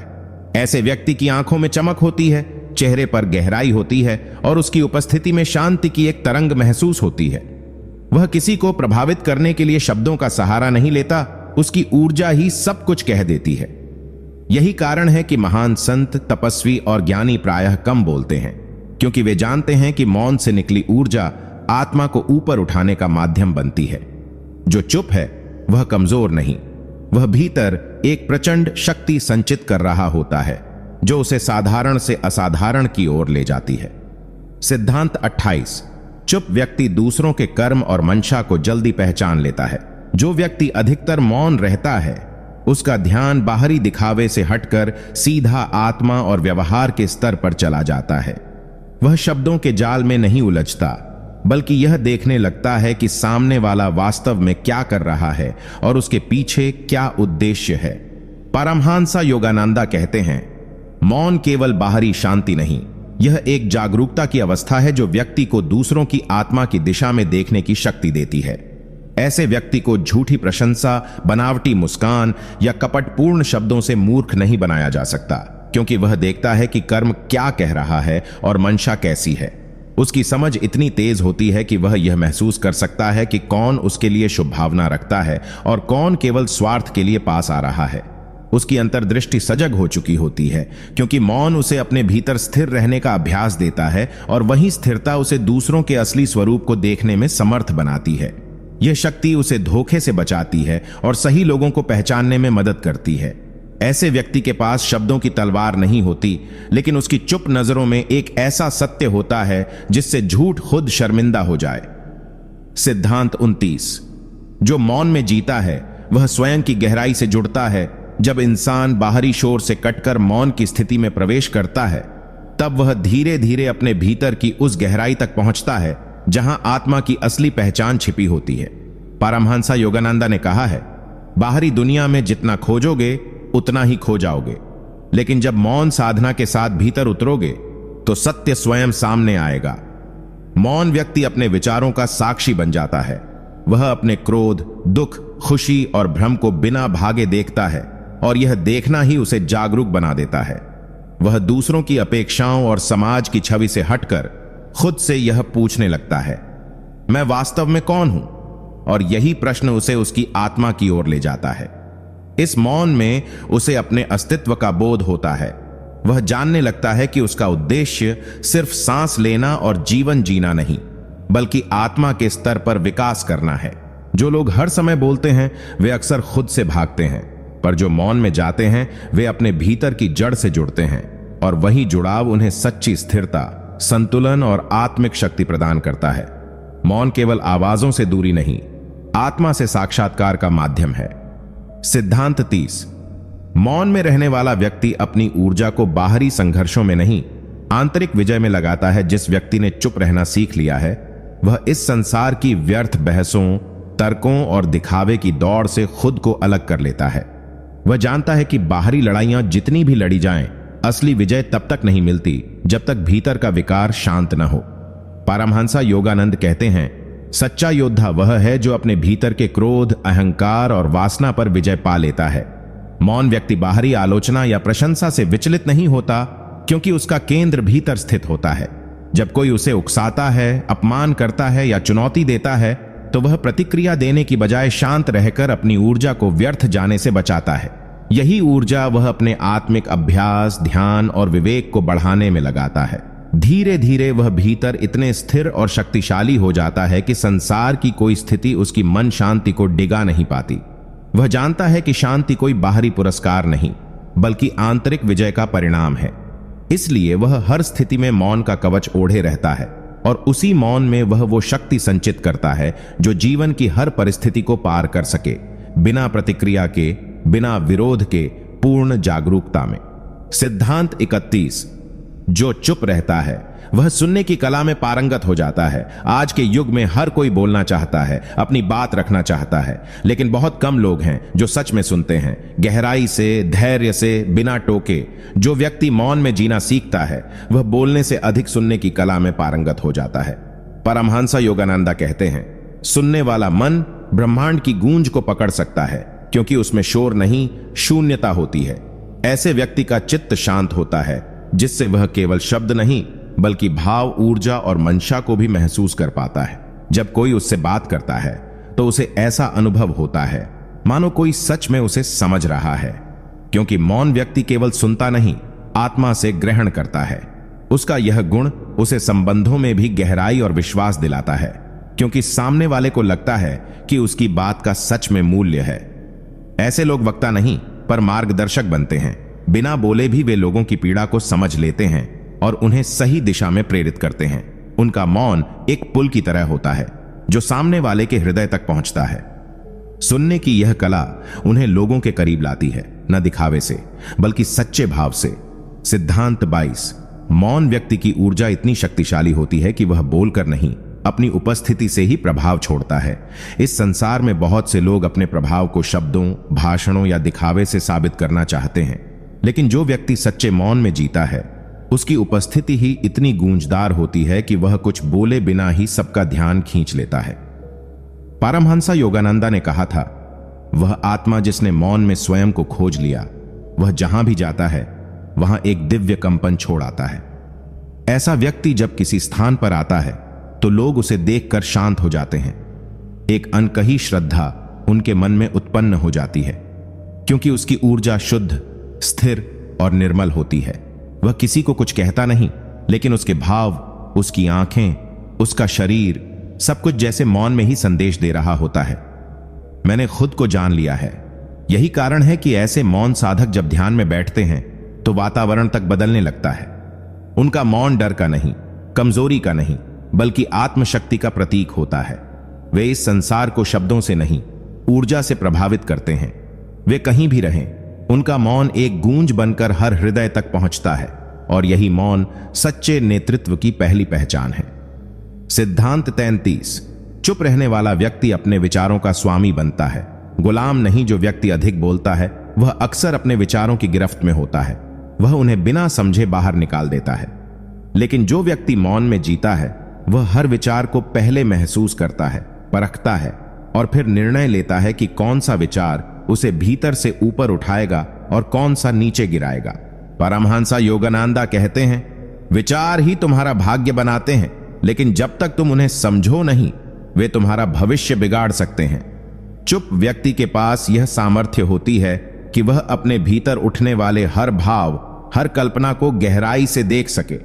ऐसे व्यक्ति की आंखों में चमक होती है, चेहरे पर गहराई होती है और उसकी उपस्थिति में शांति की एक तरंग महसूस होती है। वह किसी को प्रभावित करने के लिए शब्दों का सहारा नहीं लेता, उसकी ऊर्जा ही सब कुछ कह देती है। यही कारण है कि महान संत, तपस्वी और ज्ञानी प्रायः कम बोलते हैं, क्योंकि वे जानते हैं कि मौन से निकली ऊर्जा आत्मा को ऊपर उठाने का माध्यम बनती है। जो चुप है वह कमजोर नहीं, वह भीतर एक प्रचंड शक्ति संचित कर रहा होता है, जो उसे साधारण से असाधारण की ओर ले जाती है। सिद्धांत 28, चुप व्यक्ति दूसरों के कर्म और मंशा को जल्दी पहचान लेता है। जो व्यक्ति अधिकतर मौन रहता है उसका ध्यान बाहरी दिखावे से हटकर सीधा आत्मा और व्यवहार के स्तर पर चला जाता है। वह शब्दों के जाल में नहीं उलझता, बल्कि यह देखने लगता है कि सामने वाला वास्तव में क्या कर रहा है और उसके पीछे क्या उद्देश्य है। परमहंस योगानंदा कहते हैं, मौन केवल बाहरी शांति नहीं, यह एक जागरूकता की अवस्था है जो व्यक्ति को दूसरों की आत्मा की दिशा में देखने की शक्ति देती है। ऐसे व्यक्ति को झूठी प्रशंसा, बनावटी मुस्कान या कपटपूर्ण शब्दों से मूर्ख नहीं बनाया जा सकता, क्योंकि वह देखता है कि कर्म क्या कह रहा है और मंशा कैसी है। उसकी समझ इतनी तेज होती है कि वह यह महसूस कर सकता है कि कौन उसके लिए शुभ भावना रखता है और कौन केवल स्वार्थ के लिए पास आ रहा है। उसकी अंतर्दृष्टि सजग हो चुकी होती है, क्योंकि मौन उसे अपने भीतर स्थिर रहने का अभ्यास देता है, और वही स्थिरता उसे दूसरों के असली स्वरूप को देखने में समर्थ बनाती है। यह शक्ति उसे धोखे से बचाती है और सही लोगों को पहचानने में मदद करती है। ऐसे व्यक्ति के पास शब्दों की तलवार नहीं होती, लेकिन उसकी चुप नजरों में एक ऐसा सत्य होता है जिससे झूठ खुद शर्मिंदा हो जाए। सिद्धांत 29, जो मौन में जीता है वह स्वयं की गहराई से जुड़ता है। जब इंसान बाहरी शोर से कटकर मौन की स्थिति में प्रवेश करता है, तब वह धीरे धीरे अपने भीतर की उस गहराई तक पहुंचता है जहां आत्मा की असली पहचान छिपी होती है। परमहंस योगानंदा ने कहा है, बाहरी दुनिया में जितना खोजोगे उतना ही खो जाओगे, लेकिन जब मौन साधना के साथ भीतर उतरोगे तो सत्य स्वयं सामने आएगा। मौन व्यक्ति अपने विचारों का साक्षी बन जाता है। वह अपने क्रोध, दुख, खुशी और भ्रम को बिना भागे देखता है, और यह देखना ही उसे जागरूक बना देता है। वह दूसरों की अपेक्षाओं और समाज की छवि से हटकर खुद से यह पूछने लगता है, मैं वास्तव में कौन हूं? और यही प्रश्न उसे उसकी आत्मा की ओर ले जाता है। इस मौन में उसे अपने अस्तित्व का बोध होता है। वह जानने लगता है कि उसका उद्देश्य सिर्फ सांस लेना और जीवन जीना नहीं, बल्कि आत्मा के स्तर पर विकास करना है। जो लोग हर समय बोलते हैं वे अक्सर खुद से भागते हैं, पर जो मौन में जाते हैं वे अपने भीतर की जड़ से जुड़ते हैं, और वही जुड़ाव उन्हें सच्ची स्थिरता, संतुलन और आत्मिक शक्ति प्रदान करता है। मौन केवल आवाजों से दूरी नहीं, आत्मा से साक्षात्कार का माध्यम है। सिद्धांत 30। मौन में रहने वाला व्यक्ति अपनी ऊर्जा को बाहरी संघर्षों में नहीं, आंतरिक विजय में लगाता है। जिस व्यक्ति ने चुप रहना सीख लिया है, वह इस संसार की व्यर्थ बहसों, तर्कों और दिखावे की दौड़ से खुद को अलग कर लेता है। वह जानता है कि बाहरी लड़ाइयां जितनी भी लड़ी जाएं, असली विजय तब तक नहीं मिलती जब तक भीतर का विकार शांत न हो। पारमहंसा योगानंद कहते हैं, सच्चा योद्धा वह है जो अपने भीतर के क्रोध, अहंकार और वासना पर विजय पा लेता है। मौन व्यक्ति बाहरी आलोचना या प्रशंसा से विचलित नहीं होता, क्योंकि उसका केंद्र भीतर स्थित होता है। जब कोई उसे उकसाता है, अपमान करता है या चुनौती देता है, तो वह प्रतिक्रिया देने की बजाय शांत रहकर अपनी ऊर्जा को व्यर्थ जाने से बचाता है। यही ऊर्जा वह अपने आत्मिक अभ्यास, ध्यान और विवेक को बढ़ाने में लगाता है। धीरे धीरे वह भीतर इतने स्थिर और शक्तिशाली हो जाता है कि संसार की कोई स्थिति उसकी मन शांति को डिगा नहीं पाती। वह जानता है कि शांति कोई बाहरी पुरस्कार नहीं, बल्कि आंतरिक विजय का परिणाम है। इसलिए वह हर स्थिति में मौन का कवच ओढ़े रहता है, और उसी मौन में वह वो शक्ति संचित करता है जो जीवन की हर परिस्थिति को पार कर सके, बिना प्रतिक्रिया के, बिना विरोध के, पूर्ण जागरूकता में। सिद्धांत 31। जो चुप रहता है वह सुनने की कला में पारंगत हो जाता है। आज के युग में हर कोई बोलना चाहता है, अपनी बात रखना चाहता है, लेकिन बहुत कम लोग हैं जो सच में सुनते हैं, गहराई से, धैर्य से, बिना टोके। जो व्यक्ति मौन में जीना सीखता है, वह बोलने से अधिक सुनने की कला में पारंगत हो जाता है। परमहंसा योगानंदा कहते हैं, सुनने वाला मन ब्रह्मांड की गूंज को पकड़ सकता है, क्योंकि उसमें शोर नहीं, शून्यता होती है। ऐसे व्यक्ति का चित्त शांत होता है, जिससे वह केवल शब्द नहीं, बल्कि भाव, ऊर्जा और मंशा को भी महसूस कर पाता है। जब कोई उससे बात करता है तो उसे ऐसा अनुभव होता है मानो कोई सच में उसे समझ रहा है, क्योंकि मौन व्यक्ति केवल सुनता नहीं, आत्मा से ग्रहण करता है। उसका यह गुण उसे संबंधों में भी गहराई और विश्वास दिलाता है, क्योंकि सामने वाले को लगता है कि उसकी बात का सच में मूल्य है। ऐसे लोग वक्ता नहीं, पर मार्गदर्शक बनते हैं। बिना बोले भी वे लोगों की पीड़ा को समझ लेते हैं और उन्हें सही दिशा में प्रेरित करते हैं। उनका मौन एक पुल की तरह होता है जो सामने वाले के हृदय तक पहुंचता है। सुनने की यह कला उन्हें लोगों के करीब लाती है, न दिखावे से, बल्कि सच्चे भाव से। सिद्धांत 22। मौन व्यक्ति की ऊर्जा इतनी शक्तिशाली होती है कि वह बोलकर नहीं, अपनी उपस्थिति से ही प्रभाव छोड़ता है। इस संसार में बहुत से लोग अपने प्रभाव को शब्दों, भाषणों या दिखावे से साबित करना चाहते हैं, लेकिन जो व्यक्ति सच्चे मौन में जीता है, उसकी उपस्थिति ही इतनी गूंजदार होती है कि वह कुछ बोले बिना ही सबका ध्यान खींच लेता है। पारमहंसा योगानंदा ने कहा था, वह आत्मा जिसने मौन में स्वयं को खोज लिया, वह जहां भी जाता है वहां एक दिव्य कंपन छोड़ आता है। ऐसा व्यक्ति जब किसी स्थान पर आता है तो लोग उसे देखकर शांत हो जाते हैं। एक अनकही श्रद्धा उनके मन में उत्पन्न हो जाती है, क्योंकि उसकी ऊर्जा शुद्ध, स्थिर और निर्मल होती है। वह किसी को कुछ कहता नहीं, लेकिन उसके भाव, उसकी आंखें, उसका शरीर, सब कुछ जैसे मौन में ही संदेश दे रहा होता है। मैंने खुद को जान लिया है। यही कारण है कि ऐसे मौन साधक जब ध्यान में बैठते हैं तो वातावरण तक बदलने लगता है। उनका मौन डर का नहीं, कमजोरी का नहीं, बल्कि आत्मशक्ति का प्रतीक होता है। वे इस संसार को शब्दों से नहीं, ऊर्जा से प्रभावित करते हैं। वे कहीं भी रहें, उनका मौन एक गूंज बनकर हर हृदय तक पहुंचता है, और यही मौन सच्चे नेतृत्व की पहली पहचान है। सिद्धांत 33। चुप रहने वाला व्यक्ति अपने विचारों का स्वामी बनता है, गुलाम नहीं। जो व्यक्ति अधिक बोलता है वह अक्सर अपने विचारों की गिरफ्त में होता है, वह उन्हें बिना समझे बाहर निकाल देता है। लेकिन जो व्यक्ति मौन में जीता है, वह हर विचार को पहले महसूस करता है, परखता है और फिर निर्णय लेता है कि कौन सा विचार उसे भीतर से ऊपर उठाएगा और कौन सा नीचे गिराएगा। परमहंसा योगानंदा कहते हैं, विचार ही तुम्हारा भाग्य बनाते हैं, लेकिन जब तक तुम उन्हें समझो नहीं, वे तुम्हारा भविष्य बिगाड़ सकते हैं। चुप व्यक्ति के पास यह सामर्थ्य होती है कि वह अपने भीतर उठने वाले हर भाव, हर कल्पना को गहराई से देख सके।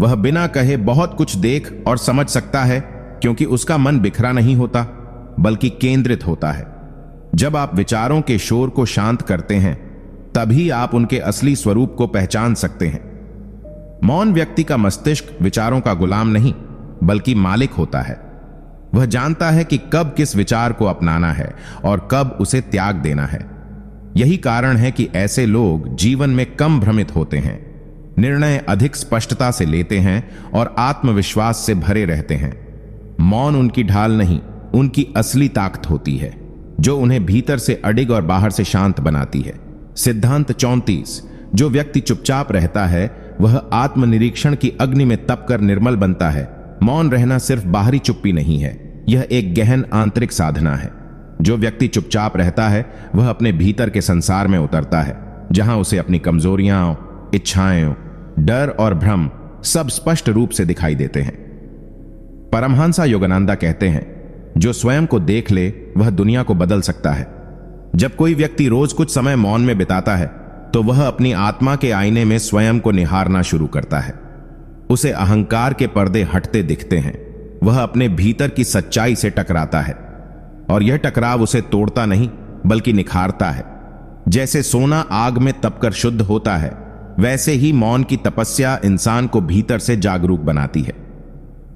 वह बिना कहे बहुत कुछ देख और समझ सकता है, क्योंकि उसका मन बिखरा नहीं होता, बल्कि केंद्रित होता है। जब आप विचारों के शोर को शांत करते हैं, तभी आप उनके असली स्वरूप को पहचान सकते हैं। मौन व्यक्ति का मस्तिष्क विचारों का गुलाम नहीं बल्कि मालिक होता है। वह जानता है कि कब किस विचार को अपनाना है और कब उसे त्याग देना है। यही कारण है कि ऐसे लोग जीवन में कम भ्रमित होते हैं, निर्णय अधिक स्पष्टता से लेते हैं और आत्मविश्वास से भरे रहते हैं। मौन उनकी ढाल नहीं, उनकी असली ताकत होती है, जो उन्हें भीतर से अडिग और बाहर से शांत बनाती है। सिद्धांत 34। जो व्यक्ति चुपचाप रहता है वह आत्मनिरीक्षण की अग्नि में तपकर निर्मल बनता है। मौन रहना सिर्फ बाहरी चुप्पी नहीं है, यह एक गहन आंतरिक साधना है। जो व्यक्ति चुपचाप रहता है वह अपने भीतर के संसार में उतरता है, जहां उसे अपनी कमजोरियां, इच्छाएं, डर और भ्रम सब स्पष्ट रूप से दिखाई देते हैं। परमहंस योगानंदा कहते हैं, जो स्वयं को देख ले वह दुनिया को बदल सकता है। जब कोई व्यक्ति रोज कुछ समय मौन में बिताता है तो वह अपनी आत्मा के आईने में स्वयं को निहारना शुरू करता है। उसे अहंकार के पर्दे हटते दिखते हैं। वह अपने भीतर की सच्चाई से टकराता है और यह टकराव उसे तोड़ता नहीं बल्कि निखारता है। जैसे सोना आग में तपकर शुद्ध होता है, वैसे ही मौन की तपस्या इंसान को भीतर से जागरूक बनाती है।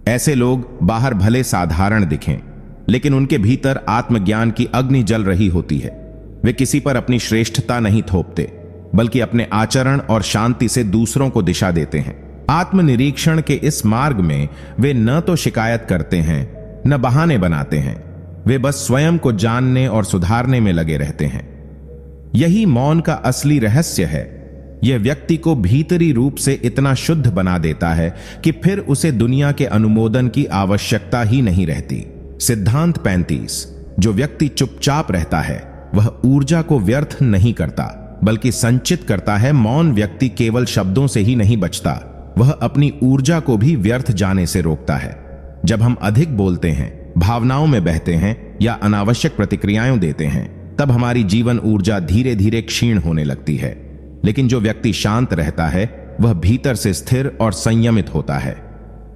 ऐसे लोग बाहर भले साधारण दिखें, लेकिन उनके भीतर आत्मज्ञान की अग्नि जल रही होती है। वे किसी पर अपनी श्रेष्ठता नहीं थोपते बल्कि अपने आचरण और शांति से दूसरों को दिशा देते हैं। आत्मनिरीक्षण के इस मार्ग में वे न तो शिकायत करते हैं न बहाने बनाते हैं, वे बस स्वयं को जानने और सुधारने में लगे रहते हैं। यही मौन का असली रहस्य है। यह व्यक्ति को भीतरी रूप से इतना शुद्ध बना देता है कि फिर उसे दुनिया के अनुमोदन की आवश्यकता ही नहीं रहती। सिद्धांत 35। जो व्यक्ति चुपचाप रहता है वह ऊर्जा को व्यर्थ नहीं करता बल्कि संचित करता है। मौन व्यक्ति केवल शब्दों से ही नहीं बचता, वह अपनी ऊर्जा को भी व्यर्थ जाने से रोकता है। जब हम अधिक बोलते हैं, भावनाओं में बहते हैं या अनावश्यक प्रतिक्रियाएं देते हैं, तब हमारी जीवन ऊर्जा धीरे धीरे क्षीण होने लगती है। लेकिन जो व्यक्ति शांत रहता है वह भीतर से स्थिर और संयमित होता है।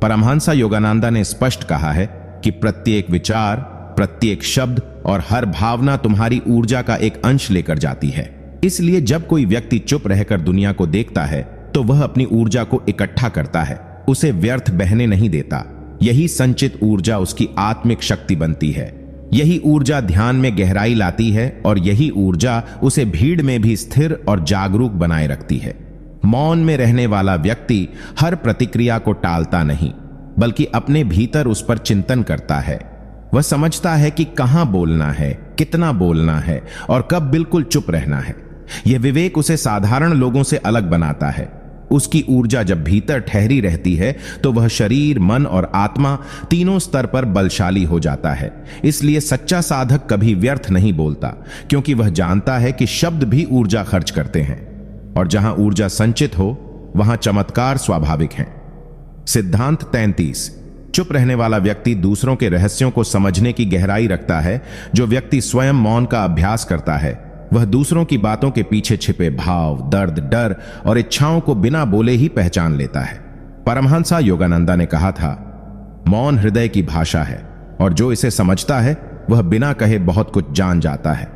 परमहंस योगानंदा ने स्पष्ट कहा है कि प्रत्येक विचार, प्रत्येक शब्द और हर भावना तुम्हारी ऊर्जा का एक अंश लेकर जाती है। इसलिए जब कोई व्यक्ति चुप रहकर दुनिया को देखता है तो वह अपनी ऊर्जा को इकट्ठा करता है, उसे व्यर्थ बहने नहीं देता। यही संचित ऊर्जा उसकी आत्मिक शक्ति बनती है। यही ऊर्जा ध्यान में गहराई लाती है और यही ऊर्जा उसे भीड़ में भी स्थिर और जागरूक बनाए रखती है। मौन में रहने वाला व्यक्ति हर प्रतिक्रिया को टालता नहीं बल्कि अपने भीतर उस पर चिंतन करता है। वह समझता है कि कहां बोलना है, कितना बोलना है और कब बिल्कुल चुप रहना है। यह विवेक उसे साधारण लोगों से अलग बनाता है। उसकी ऊर्जा जब भीतर ठहरी रहती है तो वह शरीर, मन और आत्मा तीनों स्तर पर बलशाली हो जाता है। इसलिए सच्चा साधक कभी व्यर्थ नहीं बोलता, क्योंकि वह जानता है कि शब्द भी ऊर्जा खर्च करते हैं और जहां ऊर्जा संचित हो वहां चमत्कार स्वाभाविक है। सिद्धांत 33। चुप रहने वाला व्यक्ति दूसरों के रहस्यों को समझने की गहराई रखता है। जो व्यक्ति स्वयं मौन का अभ्यास करता है वह दूसरों की बातों के पीछे छिपे भाव, दर्द, डर और इच्छाओं को बिना बोले ही पहचान लेता है। परमहंस योगानंदा ने कहा था, मौन हृदय की भाषा है और जो इसे समझता है वह बिना कहे बहुत कुछ जान जाता है।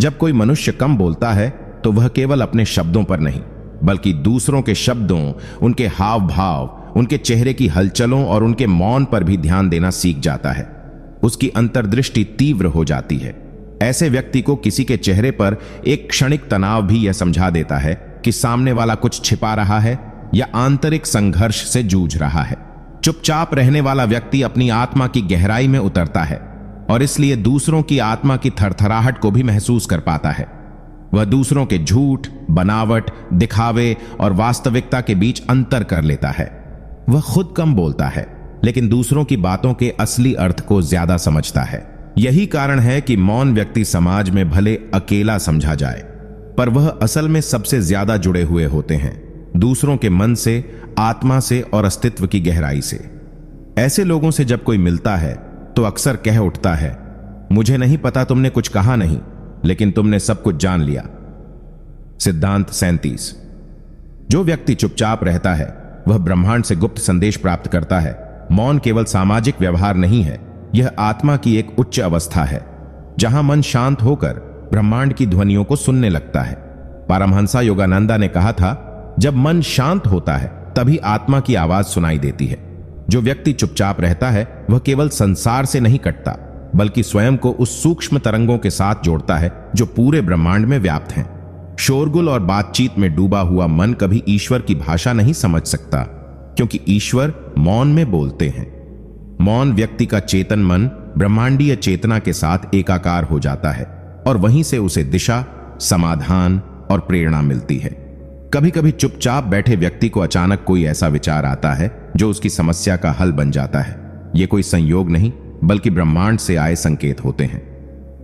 जब कोई मनुष्य कम बोलता है तो वह केवल अपने शब्दों पर नहीं बल्कि दूसरों के शब्दों, उनके हाव भाव, उनके चेहरे की हलचलों और उनके मौन पर भी ध्यान देना सीख जाता है। उसकी अंतर्दृष्टि तीव्र हो जाती है। ऐसे व्यक्ति को किसी के चेहरे पर एक क्षणिक तनाव भी यह समझा देता है कि सामने वाला कुछ छिपा रहा है या आंतरिक संघर्ष से जूझ रहा है। चुपचाप रहने वाला व्यक्ति अपनी आत्मा की गहराई में उतरता है और इसलिए दूसरों की आत्मा की थरथराहट को भी महसूस कर पाता है। वह दूसरों के झूठ, बनावट, दिखावे और वास्तविकता के बीच अंतर कर लेता है। वह खुद कम बोलता है लेकिन दूसरों की बातों के असली अर्थ को ज्यादा समझता है। यही कारण है कि मौन व्यक्ति समाज में भले अकेला समझा जाए, पर वह असल में सबसे ज्यादा जुड़े हुए होते हैं, दूसरों के मन से, आत्मा से और अस्तित्व की गहराई से। ऐसे लोगों से जब कोई मिलता है तो अक्सर कह उठता है, मुझे नहीं पता, तुमने कुछ कहा नहीं, लेकिन तुमने सब कुछ जान लिया। सिद्धांत 37। जो व्यक्ति चुपचाप रहता है वह ब्रह्मांड से गुप्त संदेश प्राप्त करता है। मौन केवल सामाजिक व्यवहार नहीं है, यह आत्मा की एक उच्च अवस्था है जहां मन शांत होकर ब्रह्मांड की ध्वनियों को सुनने लगता है। परमहंस योगानंदा ने कहा था, जब मन शांत होता है तभी आत्मा की आवाज सुनाई देती है। जो व्यक्ति चुपचाप रहता है वह केवल संसार से नहीं कटता, बल्कि स्वयं को उस सूक्ष्म तरंगों के साथ जोड़ता है जो पूरे ब्रह्मांड में व्याप्त हैं। शोरगुल और बातचीत में डूबा हुआ मन कभी ईश्वर की भाषा नहीं समझ सकता, क्योंकि ईश्वर मौन में बोलते हैं। मौन व्यक्ति का चेतन मन ब्रह्मांडीय चेतना के साथ एकाकार हो जाता है और वहीं से उसे दिशा, समाधान और प्रेरणा मिलती है। कभी कभी चुपचाप बैठे व्यक्ति को अचानक कोई ऐसा विचार आता है जो उसकी समस्या का हल बन जाता है। यह कोई संयोग नहीं, बल्कि ब्रह्मांड से आए संकेत होते हैं।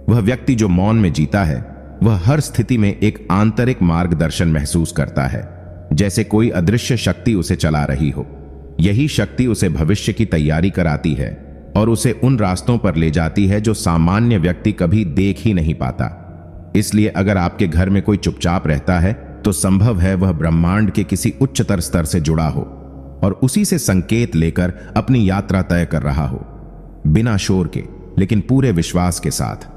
वह व्यक्ति जो मौन में जीता है वह हर स्थिति में एक आंतरिक मार्गदर्शन महसूस करता है, जैसे कोई अदृश्य शक्ति उसे चला रही हो। यही शक्ति उसे भविष्य की तैयारी कराती है और उसे उन रास्तों पर ले जाती है जो सामान्य व्यक्ति कभी देख ही नहीं पाता। इसलिए अगर आपके घर में कोई चुपचाप रहता है तो संभव है वह ब्रह्मांड के किसी उच्चतर स्तर से जुड़ा हो और उसी से संकेत लेकर अपनी यात्रा तय कर रहा हो, बिना शोर के लेकिन पूरे विश्वास के साथ।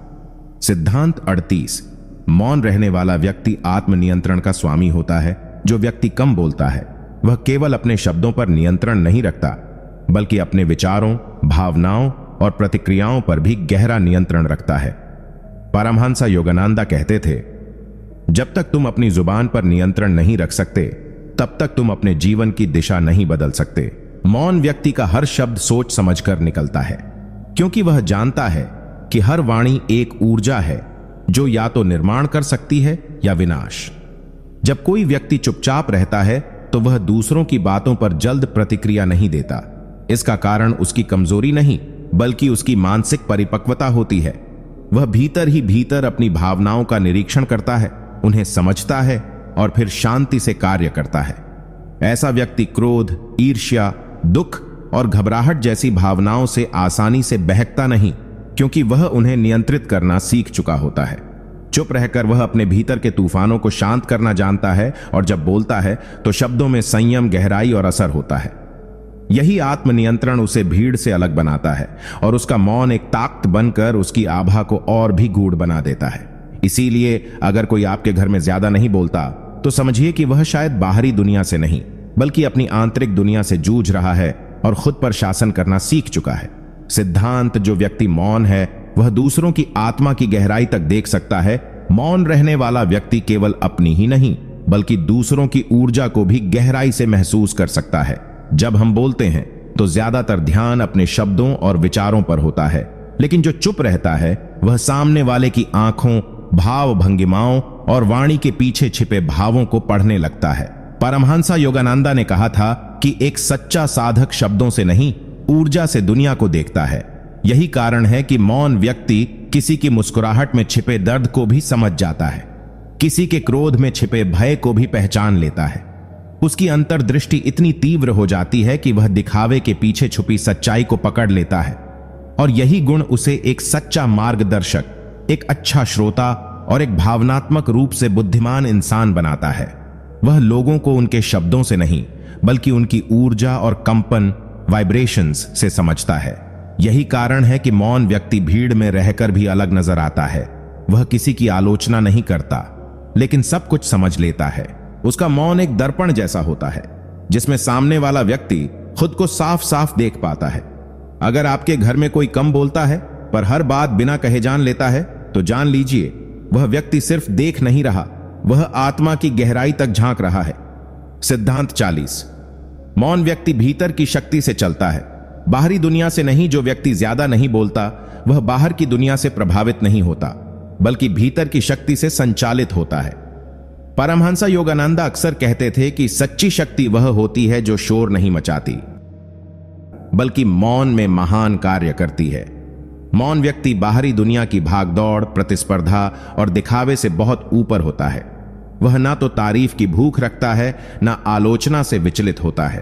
सिद्धांत 38। मौन रहने वाला व्यक्ति आत्मनियंत्रण का स्वामी होता है। जो व्यक्ति कम बोलता है वह केवल अपने शब्दों पर नियंत्रण नहीं रखता, बल्कि अपने विचारों, भावनाओं और प्रतिक्रियाओं पर भी गहरा नियंत्रण रखता है। परमहंस योगानंदा कहते थे, जब तक तुम अपनी जुबान पर नियंत्रण नहीं रख सकते तब तक तुम अपने जीवन की दिशा नहीं बदल सकते। मौन व्यक्ति का हर शब्द सोच समझकर निकलता है, क्योंकि वह जानता है कि हर वाणी एक ऊर्जा है जो या तो निर्माण कर सकती है या विनाश। जब कोई व्यक्ति चुपचाप रहता है तो वह दूसरों की बातों पर जल्द प्रतिक्रिया नहीं देता। इसका कारण उसकी कमजोरी नहीं, बल्कि उसकी मानसिक परिपक्वता होती है। वह भीतर ही भीतर अपनी भावनाओं का निरीक्षण करता है, उन्हें समझता है और फिर शांति से कार्य करता है। ऐसा व्यक्ति क्रोध, ईर्ष्या, दुख और घबराहट जैसी भावनाओं से आसानी से बहकता नहीं, क्योंकि वह उन्हें नियंत्रित करना सीख चुका होता है। चुप रहकर वह अपने भीतर के तूफानों को शांत करना जानता है और जब बोलता है तो शब्दों में संयम, गहराई और असर होता है। यही आत्मनियंत्रण उसे भीड़ से अलग बनाता है और उसका मौन एक ताकत बनकर उसकी आभा को और भी गूढ़ बना देता है। इसीलिए अगर कोई आपके घर में ज्यादा नहीं बोलता तो समझिए कि वह शायद बाहरी दुनिया से नहीं, बल्कि अपनी आंतरिक दुनिया से जूझ रहा है और खुद पर शासन करना सीख चुका है। सिद्धांत, जो व्यक्ति मौन है वह दूसरों की आत्मा की गहराई तक देख सकता है। मौन रहने वाला व्यक्ति केवल अपनी ही नहीं, बल्कि दूसरों की ऊर्जा को भी गहराई से महसूस कर सकता है। जब हम बोलते हैं तो ज्यादातर ध्यान अपने शब्दों और विचारों पर होता है, लेकिन जो चुप रहता है वह सामने वाले की आंखों, भाव भंगिमाओं और वाणी के पीछे छिपे भावों को पढ़ने लगता है। परमहंस योगानंदा ने कहा था कि एक सच्चा साधक शब्दों से नहीं, ऊर्जा से दुनिया को देखता है। यही कारण है कि मौन व्यक्ति किसी की मुस्कुराहट में छिपे दर्द को भी समझ जाता है, किसी के क्रोध में छिपे भय को भी पहचान लेता है। उसकी अंतर्दृष्टि इतनी तीव्र हो जाती है कि वह दिखावे के पीछे छुपी सच्चाई को पकड़ लेता है, और यही गुण उसे एक सच्चा मार्गदर्शक, एक अच्छा श्रोता और एक भावनात्मक रूप से बुद्धिमान इंसान बनाता है। वह लोगों को उनके शब्दों से नहीं, बल्कि उनकी ऊर्जा और कंपन, वाइब्रेशंस से समझता है। यही कारण है कि मौन व्यक्ति भीड़ में रहकर भी अलग नजर आता है। वह किसी की आलोचना नहीं करता, लेकिन सब कुछ समझ लेता है। उसका मौन एक दर्पण जैसा होता है, जिसमें सामने वाला व्यक्ति खुद को साफ साफ देख पाता है। अगर आपके घर में कोई कम बोलता है पर हर बात बिना कहे जान लेता है, तो जान लीजिए वह व्यक्ति सिर्फ देख नहीं रहा, वह आत्मा की गहराई तक झांक रहा है। सिद्धांत 40। मौन व्यक्ति भीतर की शक्ति से चलता है, बाहरी दुनिया से नहीं। जो व्यक्ति ज्यादा नहीं बोलता वह बाहर की दुनिया से प्रभावित नहीं होता, बल्कि भीतर की शक्ति से संचालित होता है। परमहंस योगानंदा अक्सर कहते थे कि सच्ची शक्ति वह होती है जो शोर नहीं मचाती, बल्कि मौन में महान कार्य करती है। मौन व्यक्ति बाहरी दुनिया की भागदौड़, प्रतिस्पर्धा और दिखावे से बहुत ऊपर होता है। वह ना तो तारीफ की भूख रखता है, ना आलोचना से विचलित होता है।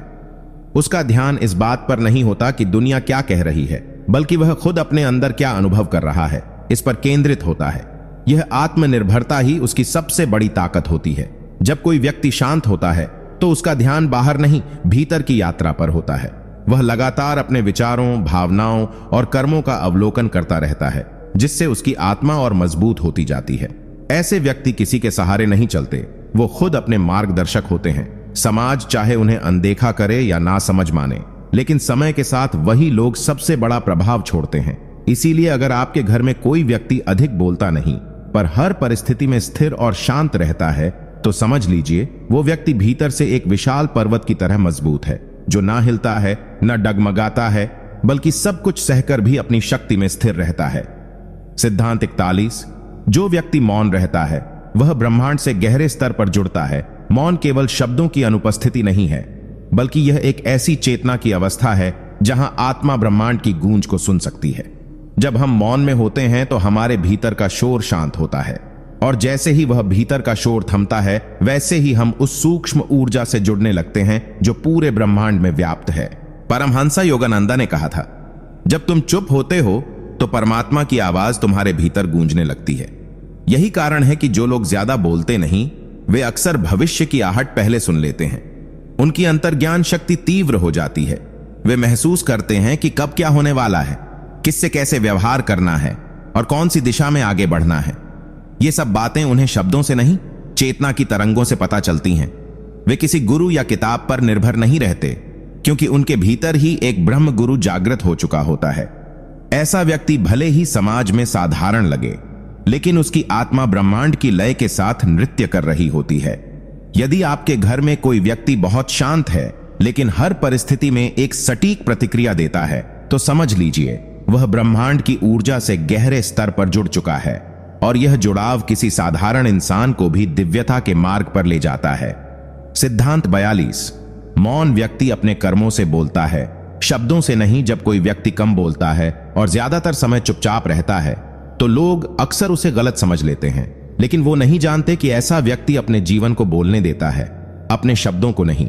उसका ध्यान इस बात पर नहीं होता कि दुनिया क्या कह रही है, बल्कि वह खुद अपने अंदर क्या अनुभव कर रहा है, इस पर केंद्रित होता है। यह आत्मनिर्भरता ही उसकी सबसे बड़ी ताकत होती है। जब कोई व्यक्ति शांत होता है तो उसका ध्यान बाहर नहीं, भीतर की यात्रा पर होता है। वह लगातार अपने विचारों, भावनाओं और कर्मों का अवलोकन करता रहता है, जिससे उसकी आत्मा और मजबूत होती जाती है। ऐसे व्यक्ति किसी के सहारे नहीं चलते, वो खुद अपने मार्गदर्शक होते हैं। समाज चाहे उन्हें अनदेखा करे या ना समझ माने, लेकिन समय के साथ वही लोग सबसे बड़ा प्रभाव छोड़ते हैं। इसीलिए अगर आपके घर में कोई व्यक्ति अधिक बोलता नहीं पर हर परिस्थिति में स्थिर और शांत रहता है, तो समझ लीजिए वो व्यक्ति भीतर से एक विशाल पर्वत की तरह मजबूत है, जो ना हिलता है, न डगमगाता है, बल्कि सब कुछ सहकर भी अपनी शक्ति में स्थिर रहता है। सिद्धांत 41। जो व्यक्ति मौन रहता है वह ब्रह्मांड से गहरे स्तर पर जुड़ता है। मौन केवल शब्दों की अनुपस्थिति नहीं है, बल्कि यह एक ऐसी चेतना की अवस्था है जहां आत्मा ब्रह्मांड की गूंज को सुन सकती है। जब हम मौन में होते हैं तो हमारे भीतर का शोर शांत होता है, और जैसे ही वह भीतर का शोर थमता है, वैसे ही हम उस सूक्ष्म ऊर्जा से जुड़ने लगते हैं जो पूरे ब्रह्मांड में व्याप्त है। परमहंसा योगानंदा ने कहा था, जब तुम चुप होते हो तो परमात्मा की आवाज तुम्हारे भीतर गूंजने लगती है। यही कारण है कि जो लोग ज्यादा बोलते नहीं, वे अक्सर भविष्य की आहट पहले सुन लेते हैं। उनकी अंतर्ज्ञान शक्ति तीव्र हो जाती है। वे महसूस करते हैं कि कब क्या होने वाला है, किससे कैसे व्यवहार करना है और कौन सी दिशा में आगे बढ़ना है। ये सब बातें उन्हें शब्दों से नहीं, चेतना की तरंगों से पता चलती हैं। वे किसी गुरु या किताब पर निर्भर नहीं रहते, क्योंकि उनके भीतर ही एक ब्रह्म गुरु जागृत हो चुका होता है। ऐसा व्यक्ति भले ही समाज में साधारण लगे, लेकिन उसकी आत्मा ब्रह्मांड की लय के साथ नृत्य कर रही होती है। यदि आपके घर में कोई व्यक्ति बहुत शांत है, लेकिन हर परिस्थिति में एक सटीक प्रतिक्रिया देता है, तो समझ लीजिए वह ब्रह्मांड की ऊर्जा से गहरे स्तर पर जुड़ चुका है, और यह जुड़ाव किसी साधारण इंसान को भी दिव्यता के मार्ग पर ले जाता है। सिद्धांत 42। मौन व्यक्ति अपने कर्मों से बोलता है, शब्दों से नहीं। जब कोई व्यक्ति कम बोलता है और ज्यादातर समय चुपचाप रहता है, तो लोग अक्सर उसे गलत समझ लेते हैं, लेकिन वो नहीं जानते कि ऐसा व्यक्ति अपने जीवन को बोलने देता है, अपने शब्दों को नहीं।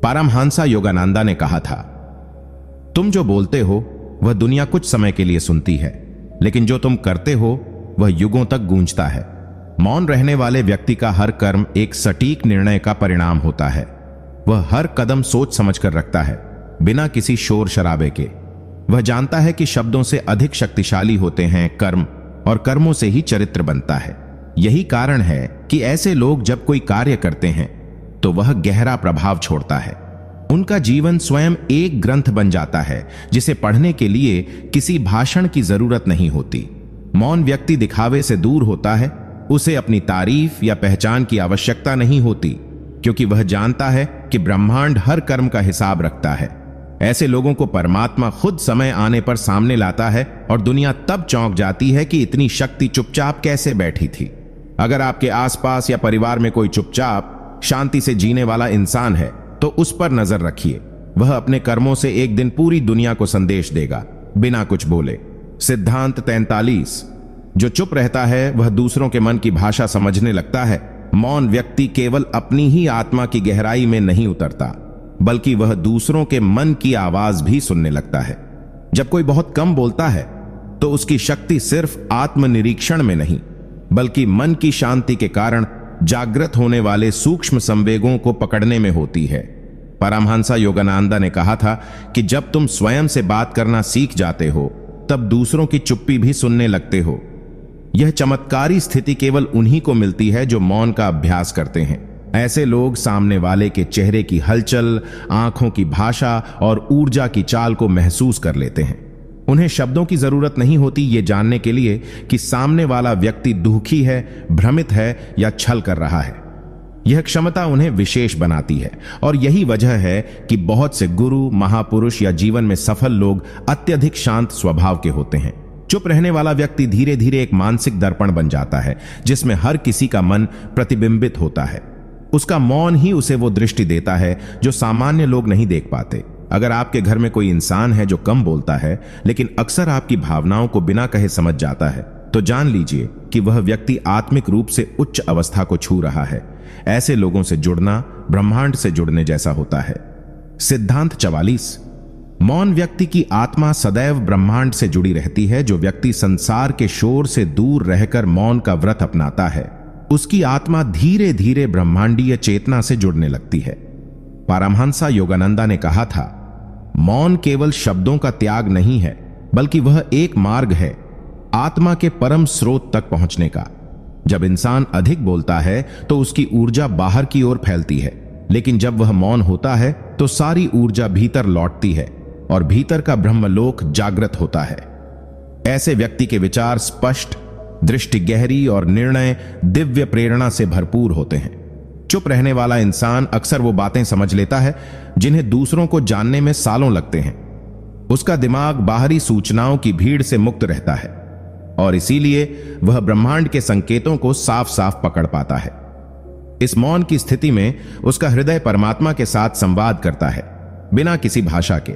परमहंसा योगानंदा ने कहा था, तुम जो बोलते हो वह दुनिया कुछ समय के लिए सुनती है, लेकिन जो तुम करते हो वह युगों तक गूंजता है। मौन रहने वाले व्यक्ति का हर कर्म एक सटीक निर्णय का परिणाम होता है। वह हर कदम सोच समझकर रखता है, बिना किसी शोर शराबे के। वह जानता है कि शब्दों से अधिक शक्तिशाली होते हैं कर्म, और कर्मों से ही चरित्र बनता है। यही कारण है कि ऐसे लोग जब कोई कार्य करते हैं तो वह गहरा प्रभाव छोड़ता है। उनका जीवन स्वयं एक ग्रंथ बन जाता है, जिसे पढ़ने के लिए किसी भाषण की जरूरत नहीं होती। मौन व्यक्ति दिखावे से दूर होता है। उसे अपनी तारीफ या पहचान की आवश्यकता नहीं होती, क्योंकि वह जानता है कि ब्रह्मांड हर कर्म का हिसाब रखता है। ऐसे लोगों को परमात्मा खुद समय आने पर सामने लाता है, और दुनिया तब चौंक जाती है कि इतनी शक्ति चुपचाप कैसे बैठी थी। अगर आपके आसपास या परिवार में कोई चुपचाप शांति से जीने वाला इंसान है, तो उस पर नजर रखिए। वह अपने कर्मों से एक दिन पूरी दुनिया को संदेश देगा, बिना कुछ बोले। सिद्धांत 43। जो चुप रहता है वह दूसरों के मन की भाषा समझने लगता है। मौन व्यक्ति केवल अपनी ही आत्मा की गहराई में नहीं उतरता, बल्कि वह दूसरों के मन की आवाज भी सुनने लगता है। जब कोई बहुत कम बोलता है तो उसकी शक्ति सिर्फ आत्मनिरीक्षण में नहीं, बल्कि मन की शांति के कारण जागृत होने वाले सूक्ष्म संवेगों को पकड़ने में होती है। परमहंसा योगानंदा ने कहा था कि जब तुम स्वयं से बात करना सीख जाते हो, तब दूसरों की चुप्पी भी सुनने लगते हो। यह चमत्कारी स्थिति केवल उन्हीं को मिलती है जो मौन का अभ्यास करते हैं। ऐसे लोग सामने वाले के चेहरे की हलचल, आंखों की भाषा और ऊर्जा की चाल को महसूस कर लेते हैं। उन्हें शब्दों की जरूरत नहीं होती ये जानने के लिए कि सामने वाला व्यक्ति दुखी है, भ्रमित है या छल कर रहा है। यह क्षमता उन्हें विशेष बनाती है, और यही वजह है कि बहुत से गुरु, महापुरुष या जीवन में सफल लोग अत्यधिक शांत स्वभाव के होते हैं। चुप रहने वाला व्यक्ति धीरे धीरे एक मानसिक दर्पण बन जाता है, जिसमें हर किसी का मन प्रतिबिंबित होता है। उसका मौन ही उसे वो दृष्टि देता है जो सामान्य लोग नहीं देख पाते। अगर आपके घर में कोई इंसान है जो कम बोलता है, लेकिन अक्सर आपकी भावनाओं को बिना कहे समझ जाता है, तो जान लीजिए कि वह व्यक्ति आत्मिक रूप से उच्च अवस्था को छू रहा है। ऐसे लोगों से जुड़ना ब्रह्मांड से जुड़ने जैसा होता है। सिद्धांत 44। मौन व्यक्ति की आत्मा सदैव ब्रह्मांड से जुड़ी रहती है। जो व्यक्ति संसार के शोर से दूर रहकर मौन का व्रत अपनाता है, उसकी आत्मा धीरे धीरे ब्रह्मांडीय चेतना से जुड़ने लगती है। परमहंसा योगानंदा ने कहा था, मौन केवल शब्दों का त्याग नहीं है, बल्कि वह एक मार्ग है आत्मा के परम स्रोत तक पहुंचने का। जब इंसान अधिक बोलता है तो उसकी ऊर्जा बाहर की ओर फैलती है, लेकिन जब वह मौन होता है तो सारी ऊर्जा भीतर लौटती है और भीतर का ब्रह्मलोक जागृत होता है। ऐसे व्यक्ति के विचार स्पष्ट, दृष्टि गहरी और निर्णय दिव्य प्रेरणा से भरपूर होते हैं। चुप रहने वाला इंसान अक्सर वो बातें समझ लेता है जिन्हें दूसरों को जानने में सालों लगते हैं। उसका दिमाग बाहरी सूचनाओं की भीड़ से मुक्त रहता है और इसीलिए वह ब्रह्मांड के संकेतों को साफ साफ पकड़ पाता है। इस मौन की स्थिति में उसका हृदय परमात्मा के साथ संवाद करता है, बिना किसी भाषा के।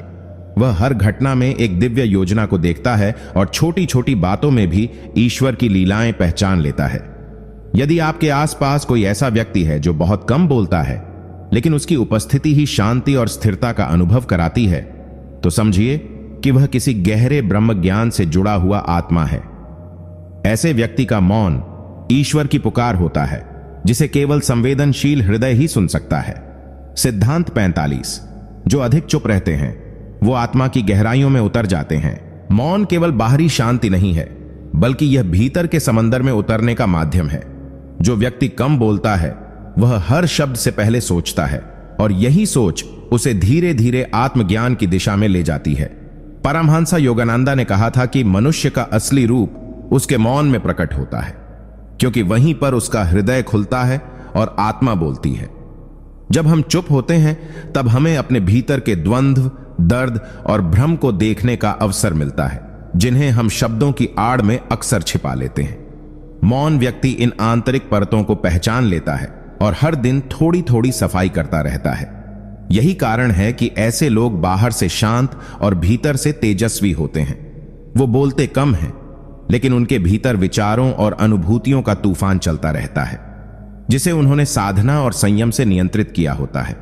वह हर घटना में एक दिव्य योजना को देखता है और छोटी छोटी बातों में भी ईश्वर की लीलाएं पहचान लेता है। यदि आपके आसपास कोई ऐसा व्यक्ति है जो बहुत कम बोलता है, लेकिन उसकी उपस्थिति ही शांति और स्थिरता का अनुभव कराती है, तो समझिए कि वह किसी गहरे ब्रह्म ज्ञान से जुड़ा हुआ आत्मा है। ऐसे व्यक्ति का मौन ईश्वर की पुकार होता है, जिसे केवल संवेदनशील हृदय ही सुन सकता है। सिद्धांत 45। जो अधिक चुप रहते हैं वो आत्मा की गहराइयों में उतर जाते हैं। मौन केवल बाहरी शांति नहीं है, बल्कि यह भीतर के समंदर में उतरने का माध्यम है। जो व्यक्ति कम बोलता है वह हर शब्द से पहले सोचता है और यही सोच उसे धीरे धीरे आत्मज्ञान की दिशा में ले जाती है। परमहंस योगानंदा ने कहा था कि मनुष्य का असली रूप उसके मौन में प्रकट होता है, क्योंकि वहीं पर उसका हृदय खुलता है और आत्मा बोलती है। जब हम चुप होते हैं तब हमें अपने भीतर के द्वंद्व, दर्द और भ्रम को देखने का अवसर मिलता है, जिन्हें हम शब्दों की आड़ में अक्सर छिपा लेते हैं। मौन व्यक्ति इन आंतरिक परतों को पहचान लेता है और हर दिन थोड़ी थोड़ी सफाई करता रहता है। यही कारण है कि ऐसे लोग बाहर से शांत और भीतर से तेजस्वी होते हैं। वो बोलते कम हैं, लेकिन उनके भीतर विचारों और अनुभूतियों का तूफान चलता रहता है, जिसे उन्होंने साधना और संयम से नियंत्रित किया होता है।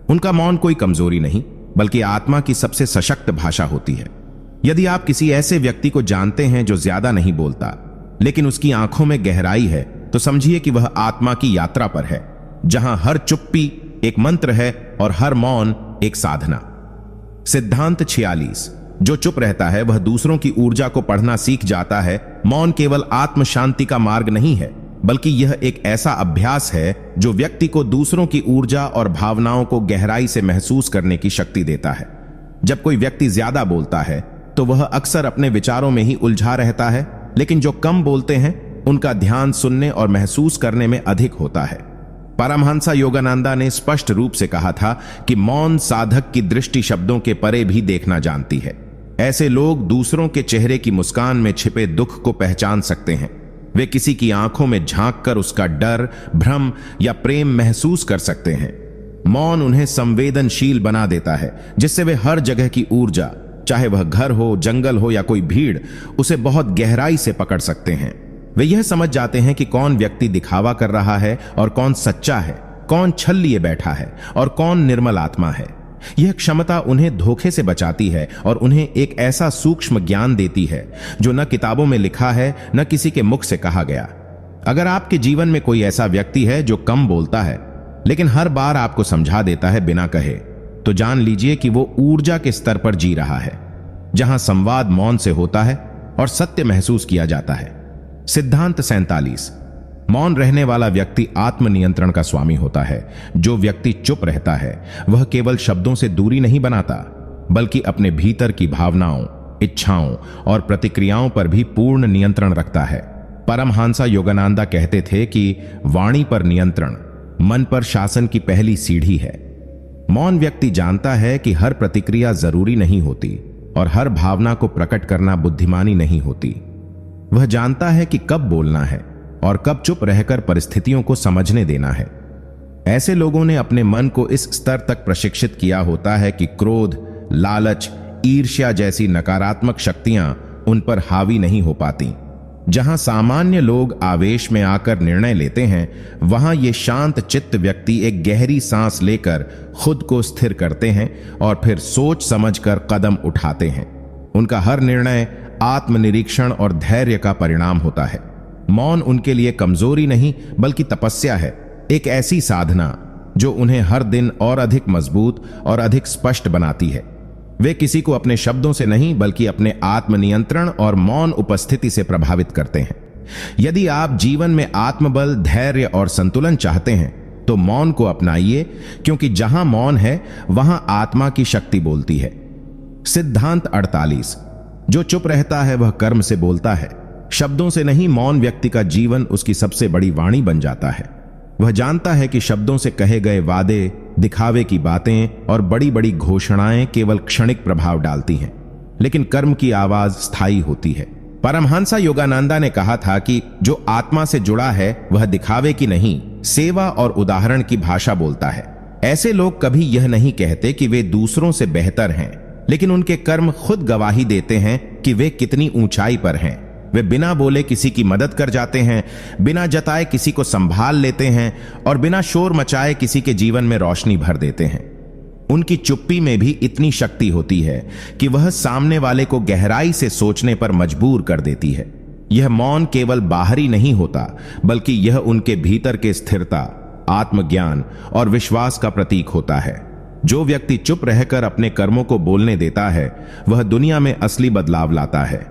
उनका मौन कोई कमजोरी नहीं, बल्कि आत्मा की सबसे सशक्त भाषा होती है। यदि आप किसी ऐसे व्यक्ति को जानते हैं जो ज्यादा नहीं बोलता, लेकिन उसकी आंखों में गहराई है, तो समझिए कि वह आत्मा की यात्रा पर है, जहां हर चुप्पी एक मंत्र है और हर मौन एक साधना। सिद्धांत 46। जो चुप रहता है वह दूसरों की ऊर्जा को पढ़ना सीख जाता है। मौन केवल आत्म शांति का मार्ग नहीं है, बल्कि यह एक ऐसा अभ्यास है जो व्यक्ति को दूसरों की ऊर्जा और भावनाओं को गहराई से महसूस करने की शक्ति देता है। जब कोई व्यक्ति ज्यादा बोलता है तो वह अक्सर अपने विचारों में ही उलझा रहता है, लेकिन जो कम बोलते हैं उनका ध्यान सुनने और महसूस करने में अधिक होता है। परमहंस योगानंदा ने स्पष्ट रूप से कहा था कि मौन साधक की दृष्टि शब्दों के परे भी देखना जानती है। ऐसे लोग दूसरों के चेहरे की मुस्कान में छिपे दुख को पहचान सकते हैं। वे किसी की आंखों में झांक कर उसका डर, भ्रम या प्रेम महसूस कर सकते हैं। मौन उन्हें संवेदनशील बना देता है, जिससे वे हर जगह की ऊर्जा, चाहे वह घर हो, जंगल हो या कोई भीड़, उसे बहुत गहराई से पकड़ सकते हैं। वे यह समझ जाते हैं कि कौन व्यक्ति दिखावा कर रहा है और कौन सच्चा है, कौन छल लिए बैठा है और कौन निर्मल आत्मा है। यह क्षमता उन्हें धोखे से बचाती है और उन्हें एक ऐसा सूक्ष्म ज्ञान देती है जो न किताबों में लिखा है, न किसी के मुख से कहा गया। अगर आपके जीवन में कोई ऐसा व्यक्ति है जो कम बोलता है, लेकिन हर बार आपको समझा देता है बिना कहे, तो जान लीजिए कि वो ऊर्जा के स्तर पर जी रहा है, जहां संवाद मौन से होता है और सत्य महसूस किया जाता है। सिद्धांत 47। मौन रहने वाला व्यक्ति आत्मनियंत्रण का स्वामी होता है। जो व्यक्ति चुप रहता है वह केवल शब्दों से दूरी नहीं बनाता, बल्कि अपने भीतर की भावनाओं, इच्छाओं और प्रतिक्रियाओं पर भी पूर्ण नियंत्रण रखता है। परमहंस योगानंदा कहते थे कि वाणी पर नियंत्रण मन पर शासन की पहली सीढ़ी है। मौन व्यक्ति जानता है कि हर प्रतिक्रिया जरूरी नहीं होती और हर भावना को प्रकट करना बुद्धिमानी नहीं होती। वह जानता है कि कब बोलना है और कब चुप रहकर परिस्थितियों को समझने देना है। ऐसे लोगों ने अपने मन को इस स्तर तक प्रशिक्षित किया होता है कि क्रोध, लालच, ईर्ष्या जैसी नकारात्मक शक्तियां उन पर हावी नहीं हो पाती। जहां सामान्य लोग आवेश में आकर निर्णय लेते हैं, वहां ये शांत चित्त व्यक्ति एक गहरी सांस लेकर खुद को स्थिर करते हैं और फिर सोच समझकर कदम उठाते हैं। उनका हर निर्णय आत्मनिरीक्षण और धैर्य का परिणाम होता है। मौन उनके लिए कमजोरी नहीं, बल्कि तपस्या है, एक ऐसी साधना जो उन्हें हर दिन और अधिक मजबूत और अधिक स्पष्ट बनाती है। वे किसी को अपने शब्दों से नहीं, बल्कि अपने आत्मनियंत्रण और मौन उपस्थिति से प्रभावित करते हैं। यदि आप जीवन में आत्मबल, धैर्य और संतुलन चाहते हैं तो मौन को अपनाइए, क्योंकि जहां मौन है वहां आत्मा की शक्ति बोलती है। सिद्धांत 48। जो चुप रहता है वह कर्म से बोलता है, शब्दों से नहीं। मौन व्यक्ति का जीवन उसकी सबसे बड़ी वाणी बन जाता है। वह जानता है कि शब्दों से कहे गए वादे, दिखावे की बातें और बड़ी बड़ी घोषणाएं केवल क्षणिक प्रभाव डालती हैं, लेकिन कर्म की आवाज स्थायी होती है। परमहंसा योगानंदा ने कहा था कि जो आत्मा से जुड़ा है वह दिखावे की नहीं, सेवा और उदाहरण की भाषा बोलता है। ऐसे लोग कभी यह नहीं कहते कि वे दूसरों से बेहतर हैं, लेकिन उनके कर्म खुद गवाही देते हैं कि वे कितनी ऊंचाई पर हैं। वे बिना बोले किसी की मदद कर जाते हैं, बिना जताए किसी को संभाल लेते हैं और बिना शोर मचाए किसी के जीवन में रोशनी भर देते हैं। उनकी चुप्पी में भी इतनी शक्ति होती है कि वह सामने वाले को गहराई से सोचने पर मजबूर कर देती है। यह मौन केवल बाहरी नहीं होता, बल्कि यह उनके भीतर के स्थिरता, आत्मज्ञान और विश्वास का प्रतीक होता है। जो व्यक्ति चुप रहकर अपने कर्मों को बोलने देता है वह दुनिया में असली बदलाव लाता है।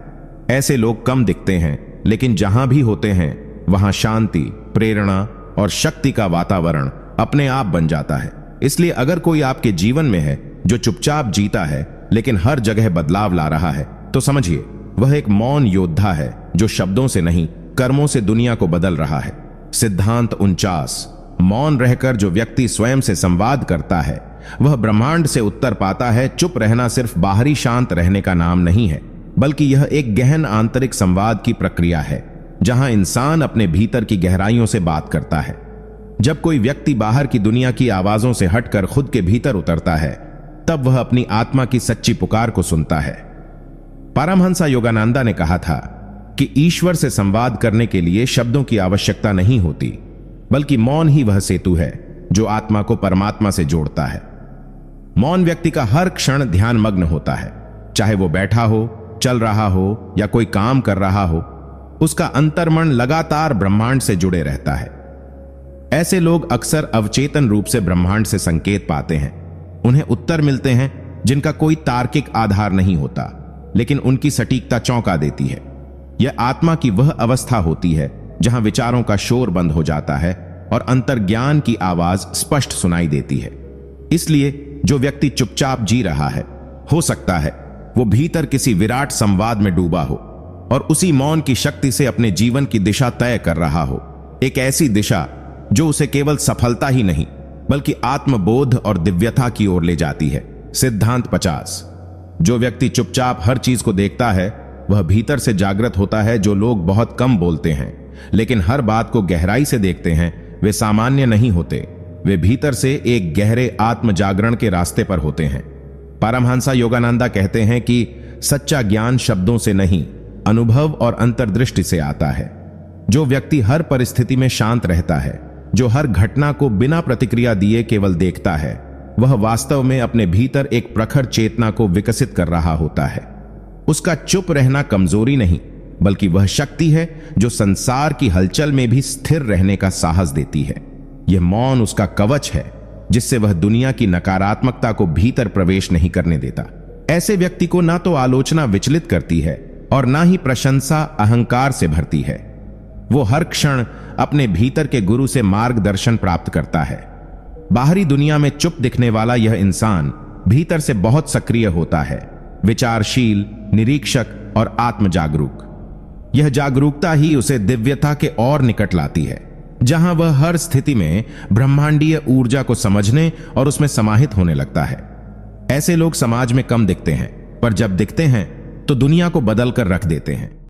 ऐसे लोग कम दिखते हैं, लेकिन जहां भी होते हैं वहां शांति, प्रेरणा और शक्ति का वातावरण अपने आप बन जाता है। इसलिए अगर कोई आपके जीवन में है जो चुपचाप जीता है लेकिन हर जगह बदलाव ला रहा है, तो समझिए वह एक मौन योद्धा है जो शब्दों से नहीं, कर्मों से दुनिया को बदल रहा है। सिद्धांत 49। मौन रहकर जो व्यक्ति स्वयं से संवाद करता है वह ब्रह्मांड से उत्तर पाता है। चुप रहना सिर्फ बाहरी शांत रहने का नाम नहीं है, बल्कि यह एक गहन आंतरिक संवाद की प्रक्रिया है, जहां इंसान अपने भीतर की गहराइयों से बात करता है। जब कोई व्यक्ति बाहर की दुनिया की आवाजों से हटकर खुद के भीतर उतरता है, तब वह अपनी आत्मा की सच्ची पुकार को सुनता है। परमहंसा योगानंदा ने कहा था कि ईश्वर से संवाद करने के लिए शब्दों की आवश्यकता नहीं होती, बल्कि मौन ही वह सेतु है जो आत्मा को परमात्मा से जोड़ता है। मौन व्यक्ति का हर क्षण ध्यान मग्न होता है, चाहे वो बैठा हो, चल रहा हो या कोई काम कर रहा हो। उसका अंतर्मन लगातार ब्रह्मांड से जुड़े रहता है। ऐसे लोग अक्सर अवचेतन रूप से ब्रह्मांड से संकेत पाते हैं। उन्हें उत्तर मिलते हैं जिनका कोई तार्किक आधार नहीं होता, लेकिन उनकी सटीकता चौंका देती है। यह आत्मा की वह अवस्था होती है जहां विचारों का शोर बंद हो जाता है और अंतर्ज्ञान की आवाज स्पष्ट सुनाई देती है। इसलिए जो व्यक्ति चुपचाप जी रहा है, हो सकता है वो भीतर किसी विराट संवाद में डूबा हो और उसी मौन की शक्ति से अपने जीवन की दिशा तय कर रहा हो। एक ऐसी दिशा जो उसे केवल सफलता ही नहीं, बल्कि आत्मबोध और दिव्यता की ओर ले जाती है। सिद्धांत 50। जो व्यक्ति चुपचाप हर चीज को देखता है वह भीतर से जागृत होता है। जो लोग बहुत कम बोलते हैं लेकिन हर बात को गहराई से देखते हैं, वे सामान्य नहीं होते। वे भीतर से एक गहरे आत्म जागरण के रास्ते पर होते हैं। परमहंसा योगानंदा कहते हैं कि सच्चा ज्ञान शब्दों से नहीं, अनुभव और अंतर्दृष्टि से आता है। जो व्यक्ति हर परिस्थिति में शांत रहता है, जो हर घटना को बिना प्रतिक्रिया दिए केवल देखता है, वह वास्तव में अपने भीतर एक प्रखर चेतना को विकसित कर रहा होता है। उसका चुप रहना कमजोरी नहीं, बल्कि वह शक्ति है जो संसार की हलचल में भी स्थिर रहने का साहस देती है। यह मौन उसका कवच है जिससे वह दुनिया की नकारात्मकता को भीतर प्रवेश नहीं करने देता। ऐसे व्यक्ति को ना तो आलोचना विचलित करती है और ना ही प्रशंसा अहंकार से भरती है। वो हर क्षण अपने भीतर के गुरु से मार्गदर्शन प्राप्त करता है। बाहरी दुनिया में चुप दिखने वाला यह इंसान भीतर से बहुत सक्रिय होता है, विचारशील, निरीक्षक और आत्म जागरूक। यह जागरूकता ही उसे दिव्यता के और निकट लाती है, जहां वह हर स्थिति में ब्रह्मांडीय ऊर्जा को समझने और उसमें समाहित होने लगता है। ऐसे लोग समाज में कम दिखते हैं, पर जब दिखते हैं तो दुनिया को बदल कर रख देते हैं।